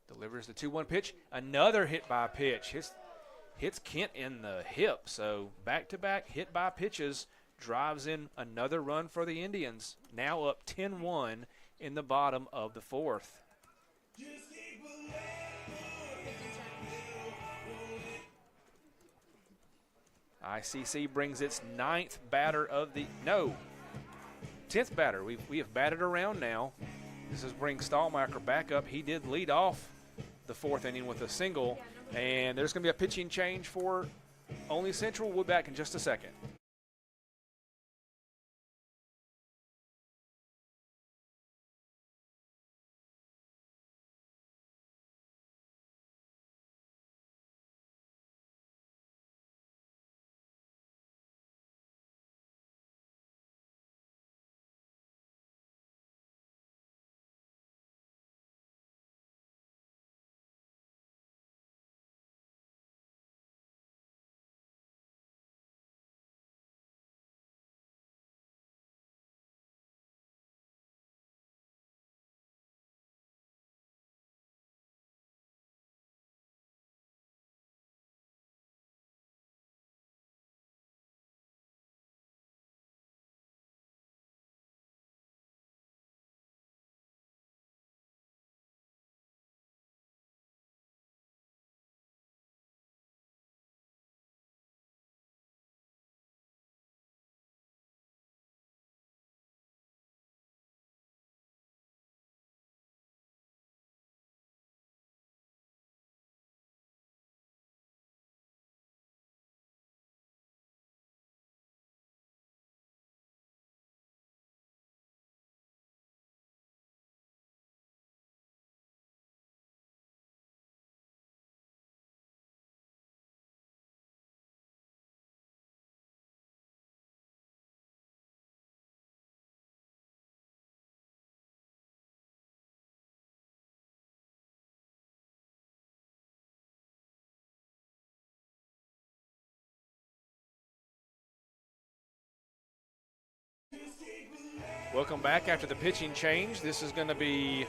Delivers the 2-1 pitch. Another hit by pitch. Hits Kent in the hip. So back-to-back hit by pitches drives in another run for the Indians. Now up 10-1 in the bottom of the 4th. ICC brings its 9th batter of the 10th batter. We have batted around now. This is bring Stallmacher back up. He did lead off the 4th inning with a single, and there's going to be a pitching change for Onley Central. We'll be back in just a second. Welcome back after the pitching change. This is going to be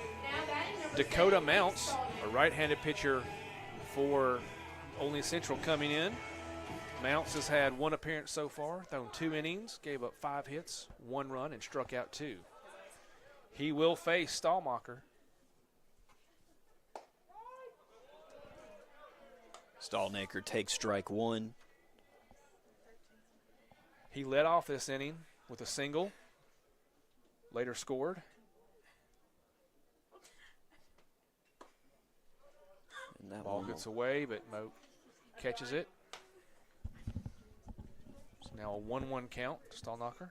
Dakota Mounts, a right-handed pitcher for Onley Central coming in. Mounts has had 1 appearance so far, thrown 2 innings, gave up 5 hits, 1 run, and struck out 2. He will face Stallmacher. Stallmacher takes strike 1. He led off this inning with a single, later scored. And that Ball gets away, but Mo catches it. It's now a 1-1 count to Stallmacher.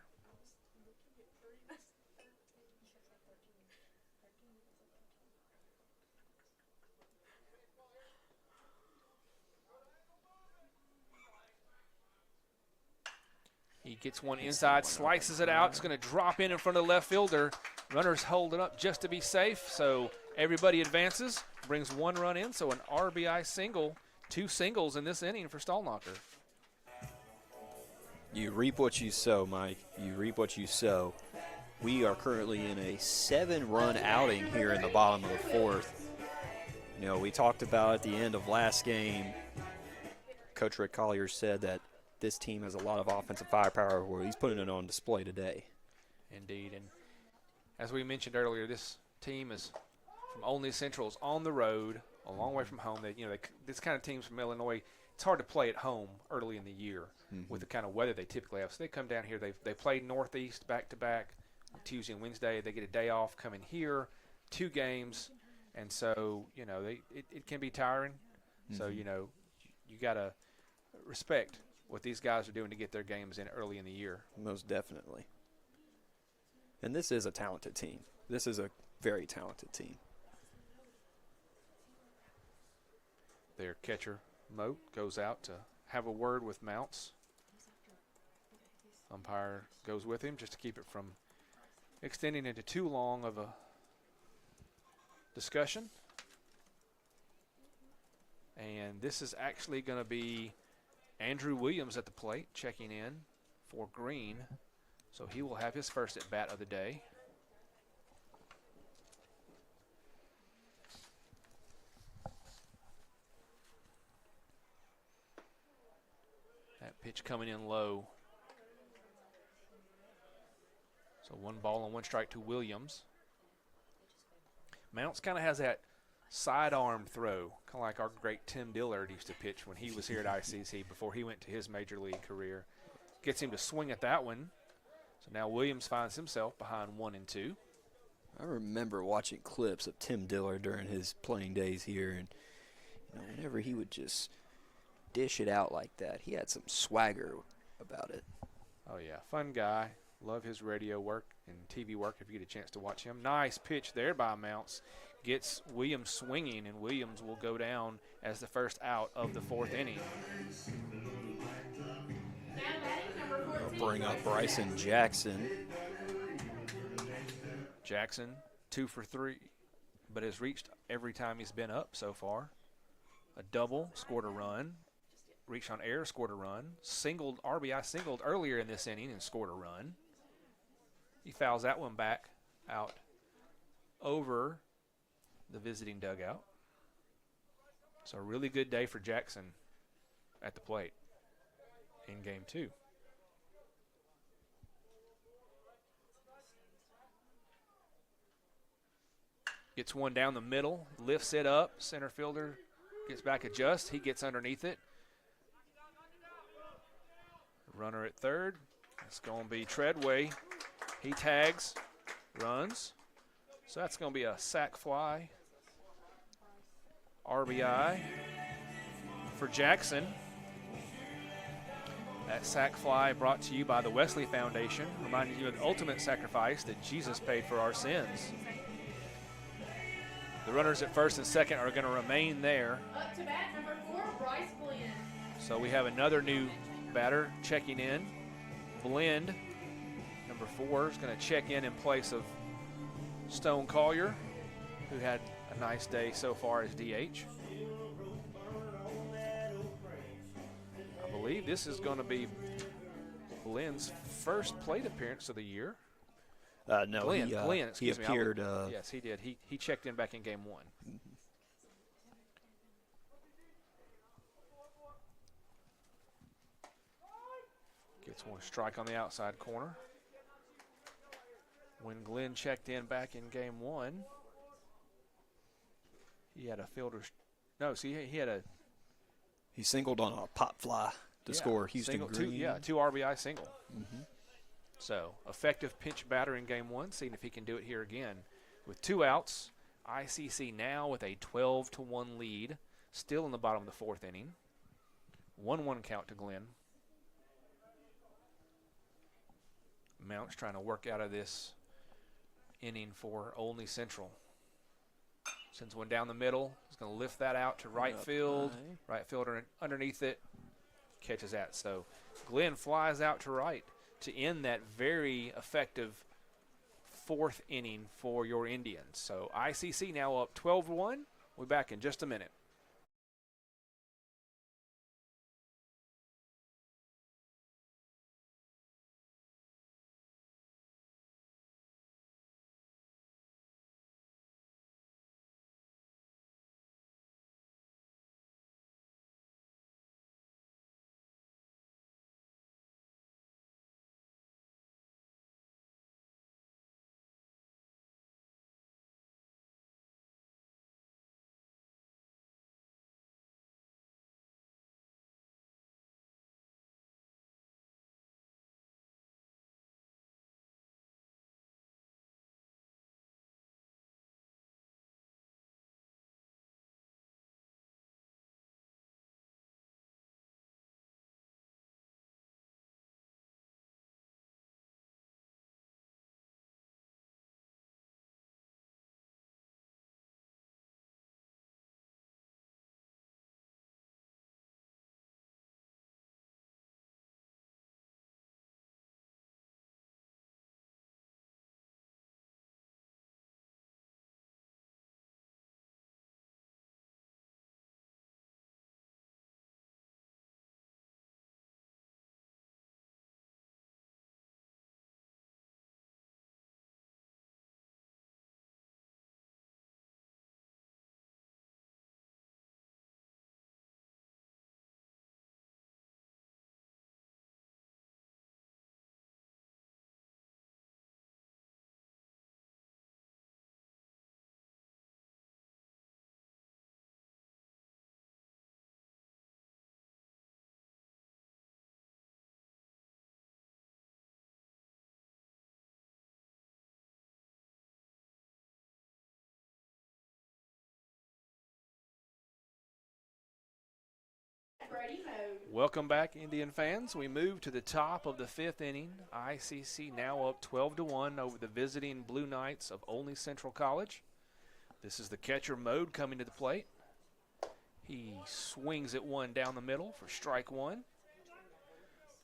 He gets one inside, slices it out. It's going to drop in front of the left fielder. Runners hold it up just to be safe, so everybody advances, brings 1 run in, so an RBI single, 2 singles in this inning for Stallmacher. You reap what you sow, Mike. You reap what you sow. We are currently in a 7-run outing here in the bottom of the 4th. You know, we talked about at the end of last game, Coach Rick Collier said that this team has a lot of offensive firepower where he's putting it on display today. Indeed, and as we mentioned earlier, this team is from Onley Central, is on the road, a long way from home. This kind of teams from Illinois, it's hard to play at home early in the year with the kind of weather they typically have. So they come down here. They played Northeast back-to-back Tuesday and Wednesday. They get a day off coming here, 2 games, and so it can be tiring. So you got to respect what these guys are doing to get their games in early in the year. Most definitely. And this is a talented team. This is a very talented team. Their catcher, Moat, goes out to have a word with Mounts. Umpire goes with him just to keep it from extending into too long of a discussion. And this is actually going to be Andrew Williams at the plate, checking in for Green. So he will have his first at bat of the day. That pitch coming in low. So 1 ball and 1 strike to Williams. Mounts kind of has that sidearm throw, kind of like our great Tim Dillard used to pitch when he was here at ICC before he went to his major league career. Gets him to swing at that one. So now Williams finds himself behind 1 and 2. I remember watching clips of Tim Dillard during his playing days here, and whenever he would just dish it out like that, he had some swagger about it. Oh yeah, fun guy. Love his radio work and TV work if you get a chance to watch him. Nice pitch there by Mounts. Gets Williams swinging, and Williams will go down as the first out of the 4th inning. Now batting number 14. They'll bring up Bryson Jackson. Jackson, 2 for 3, but has reached every time he's been up so far. A double, scored a run. Reached on air, scored a run. RBI singled earlier in this inning and scored a run. He fouls that one back out over the visiting dugout. So a really good day for Jackson at the plate in game 2. Gets one down the middle, lifts it up. Center fielder gets back, adjusts. He gets underneath it. Runner at third. It's going to be Treadway. He tags, runs. So that's going to be a sac fly. RBI for Jackson. That sac fly brought to you by the Wesley Foundation, reminding you of the ultimate sacrifice that Jesus paid for our sins. The runners at first and second are going to remain there. Up to bat number 4, Bryce Glenn. So we have another new batter checking in. Blend, number 4, is going to check in place of Stone Collier, who had a nice day so far as DH. I believe this is going to be Blend's first plate appearance of the year. No, Glenn, he excuse me. appeared. Yes, he did. He checked in back in game 1. Gets one strike on the outside corner. When Glenn checked in back in game 1, he had a fielder's. No, see, he had a. He singled on a pop fly to score Houston Green. 2 RBI single. So, effective pinch batter in game 1, seeing if he can do it here again. With 2 outs, ICC now with a 12-1 lead, still in the bottom of the 4th inning. 1-1 count to Glenn. Mounts trying to work out of this inning for Onley Central. Sends one down the middle. He's going to lift that out to right field. High. Right fielder underneath it. Catches that. So Glenn flies out to right to end that very effective 4th inning for your Indians. So ICC now up 12-1. We'll be back in just a minute. Brady Mode. Welcome back, Indian fans. We move to the top of the 5th inning. ICC now up 12-1 over the visiting Blue Knights of Onley Central College. This is the catcher Mode coming to the plate. He swings at one down the middle for strike one.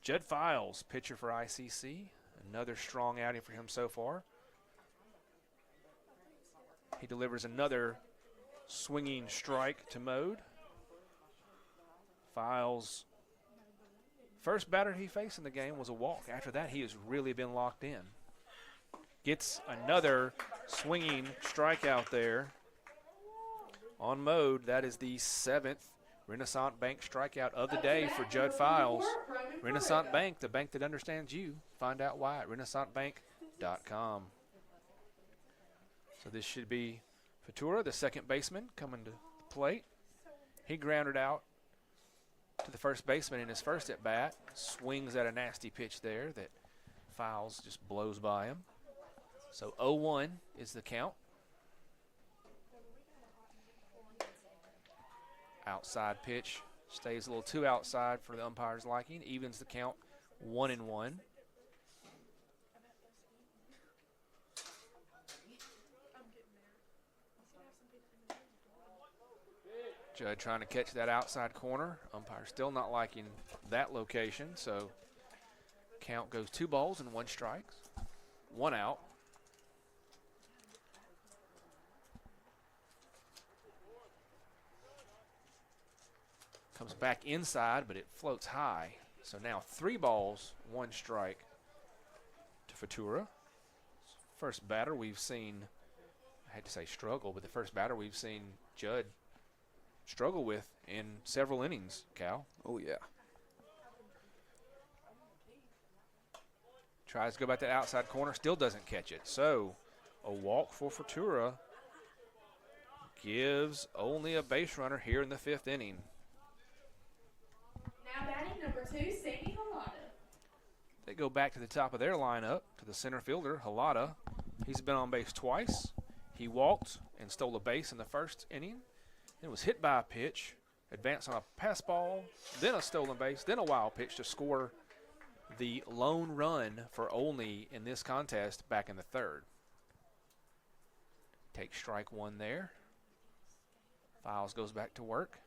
Judd Files, pitcher for ICC. Another strong outing for him so far. He delivers another swinging strike to Mode. Files' first batter he faced in the game was a walk. After that, he has really been locked in. Gets another swinging strikeout there on Mode. That is the 7th Renaissance Bank strikeout of the day for Judd Files. Renaissance Bank, the bank that understands you. Find out why at renaissancebank.com. So this should be Fatura, the second baseman, coming to the plate. He grounded out to the first baseman in his first at bat. Swings at a nasty pitch there that Files just blows by him. So 0-1 is the count. Outside pitch stays a little too outside for the umpire's liking. Evens the count 1-1. Judd trying to catch that outside corner. Umpire still not liking that location, so count goes 2 balls and 1 strike. 1 out. Comes back inside, but it floats high. So now 3 balls, 1 strike to Fatura. First batter we've seen, I hate to say struggle, but the first batter we've seen Judd struggle with in several innings, Cal. Oh, yeah. Tries to go back to the outside corner, still doesn't catch it. So a walk for Fatura gives only a base runner here in the 5th inning. Now batting number 2, Sammy Halada. They go back to the top of their lineup to the center fielder, Halada. He's been on base twice. He walked and stole a base in the first inning. Then was hit by a pitch, advanced on a pass ball, then a stolen base, then a wild pitch to score the lone run for Onley in this contest back in the 3rd. Take strike 1 there. Files goes back to work.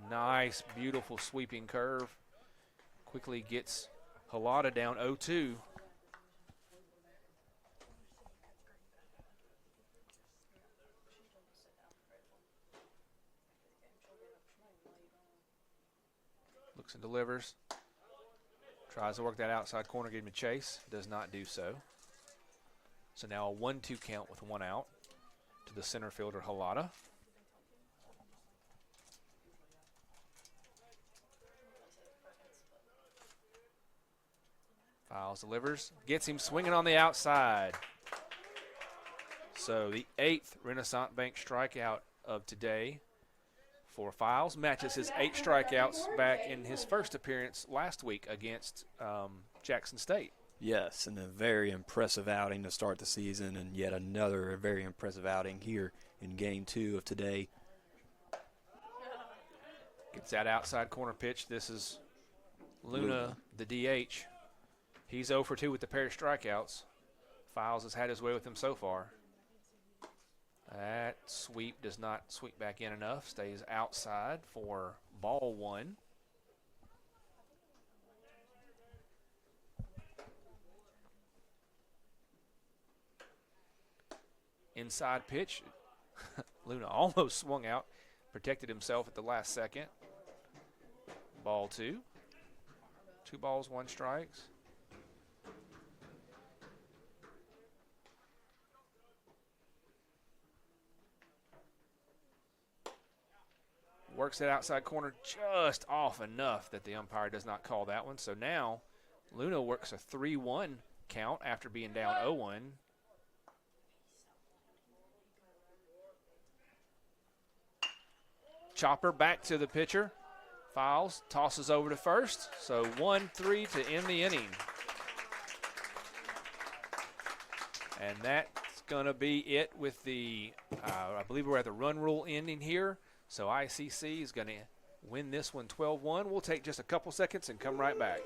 Nice, beautiful sweeping curve. Quickly gets Halada down 0-2. Looks and delivers. Tries to work that outside corner, get him a chase. Does not do so. So now a 1-2 count with 1 out to the center fielder, Halada. Files delivers, gets him swinging on the outside. So the 8th Renaissance Bank strikeout of today for Files, matches his 8 strikeouts back in his first appearance last week against Jackson State. Yes, and a very impressive outing to start the season, and yet another very impressive outing here in Game 2 of today. Gets that outside corner pitch. This is Luna, the DH. He's 0 for 2 with the pair of strikeouts. Files has had his way with him so far. That sweep does not sweep back in enough. Stays outside for ball 1. Inside pitch. Luna almost swung out. Protected himself at the last second. Ball 2. 2 balls, 1 strikes. Works that outside corner just off enough that the umpire does not call that one. So now Luna works a 3-1 count after being down 0-1. Chopper back to the pitcher. Files, tosses over to first. So 1-3 to end the inning. And that's going to be it with the, I believe we're at the run rule ending here. So ICC is going to win this one 12-1. We'll take just a couple seconds and come right back.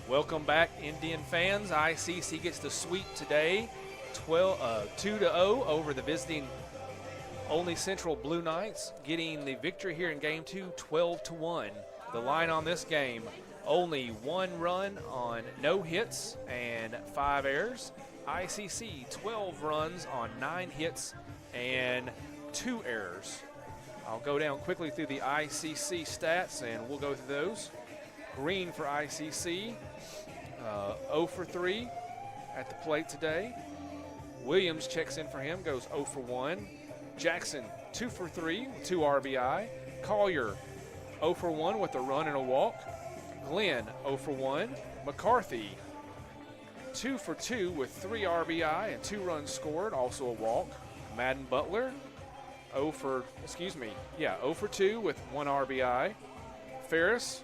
Welcome back, Indian fans. ICC gets the sweep today, 2-0 over the visiting Onley Central Blue Knights, getting the victory here in Game 2, 12-1. The line on this game, only 1 run on no hits and 5 errors. ICC, 12 runs on 9 hits and 2 errors. I'll go down quickly through the ICC stats, and we'll go through those. Green for ICC, 0 for 3 at the plate today. Williams checks in for him, goes 0 for 1. Jackson, 2 for 3 with 2 RBI. Collier, 0 for 1 with a run and a walk. Glenn, 0 for 1. McCarthy, 2 for 2 with 3 RBI and 2 runs scored, also a walk. Madden Butler, 0 for 2 with 1 RBI. Ferris,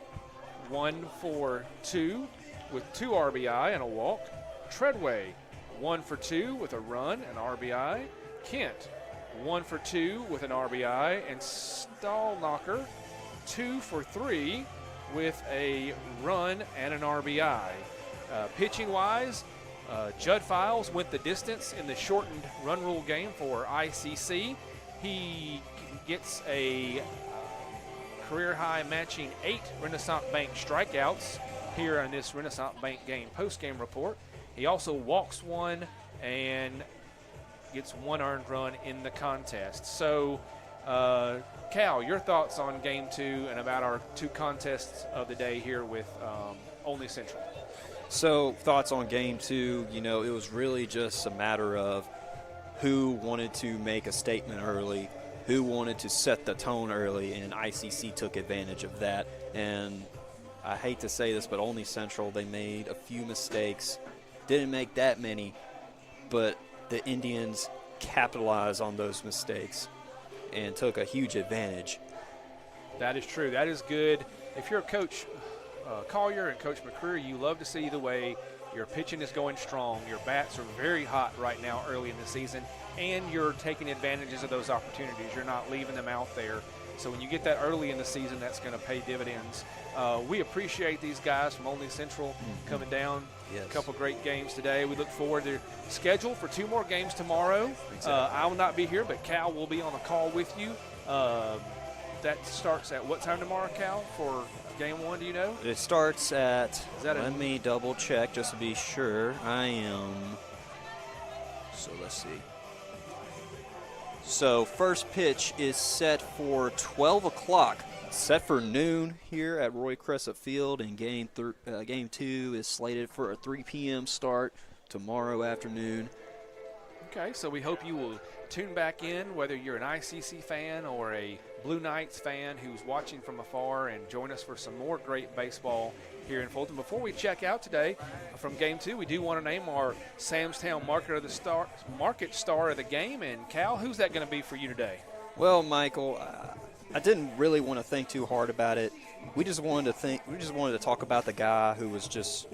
1 for 2 with 2 RBI and a walk. Treadway, 1 for 2 with a run and RBI. Kent, 1 for 2 with an RBI. And Stallknocker, 2 for 3 with a run and an RBI. Pitching-wise, Judd Files went the distance in the shortened run rule game for ICC. He gets a career-high matching 8 Renaissance Bank strikeouts here on this Renaissance Bank game post-game report. He also walks 1 and gets 1 earned run in the contest. So, Cal, your thoughts on Game 2 and about our 2 contests of the day here with Onley Central? So, thoughts on Game 2, it was really just a matter of who wanted to make a statement early, who wanted to set the tone early, and ICC took advantage of that. And I hate to say this, but Onley Central, they made a few mistakes. Didn't make that many, but the Indians capitalized on those mistakes and took a huge advantage. That is true. That is good. If you're a Coach Collier and Coach McCreary, you love to see the way your pitching is going strong. Your bats are very hot right now early in the season, and you're taking advantages of those opportunities. You're not leaving them out there. So when you get that early in the season, that's going to pay dividends. We appreciate these guys from Onley Central coming down. Yes. A couple great games today. We look forward to schedule for 2 more games tomorrow. Exactly. I will not be here, but Cal will be on the call with you. That starts at what time tomorrow, Cal, for Game 1, do you know? It starts at, let me double check just to be sure. So let's see. So first pitch is set for 12 o'clock, set for noon here at Roy Crescent Field, and Game 2 is slated for a 3 p.m. start tomorrow afternoon. Okay, so we hope you will tune back in, whether you're an ICC fan or a Blue Knights fan who's watching from afar, and join us for some more great baseball here in Fulton. Before we check out today from Game 2, we do want to name our Samstown Market Star of the game. And Cal, who's that going to be for you today? Well, Michael, I didn't really want to think too hard about it. We just wanted to talk about the guy who was just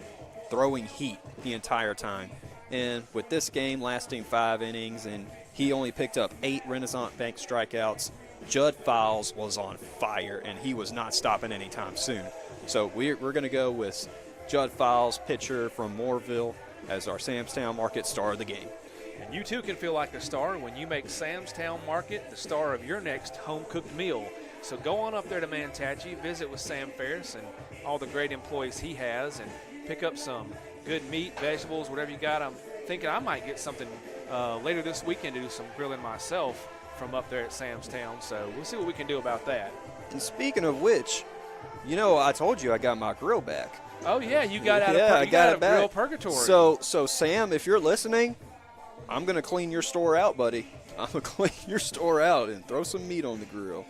throwing heat the entire time. And with this game lasting 5 innings, and he only picked up 8 Renaissance Bank strikeouts, Judd Files was on fire, and he was not stopping anytime soon. So we're going to go with Judd Files, pitcher from Mooreville, as our Samstown Market star of the game. And you too can feel like a star when you make Samstown Market the star of your next home-cooked meal. So go on up there to Mantachie, visit with Sam Ferris and all the great employees he has, and pick up some good meat, vegetables, whatever you got. I'm thinking I might get something later this weekend to do some grilling myself from up there at Samstown. So we'll see what we can do about that. And speaking of which, you know, I told you I got my grill back. Oh, yeah, you got out Yeah, I of, got it grill back. purgatory. So Sam, if you're listening, I'm going to clean your store out, buddy. I'm going to clean your store out and throw some meat on the grill.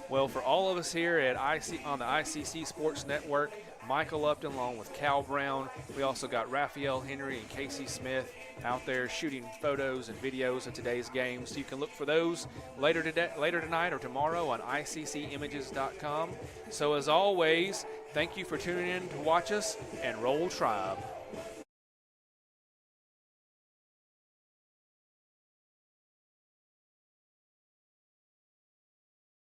Well, for all of us here at on the ICC Sports Network, Michael Upton along with Cal Brown. We also got Raphael Henry and Casey Smith out there shooting photos and videos of today's games. So you can look for those later tonight or tomorrow on ICCimages.com. So as always, thank you for tuning in to watch us, and Roll Tribe.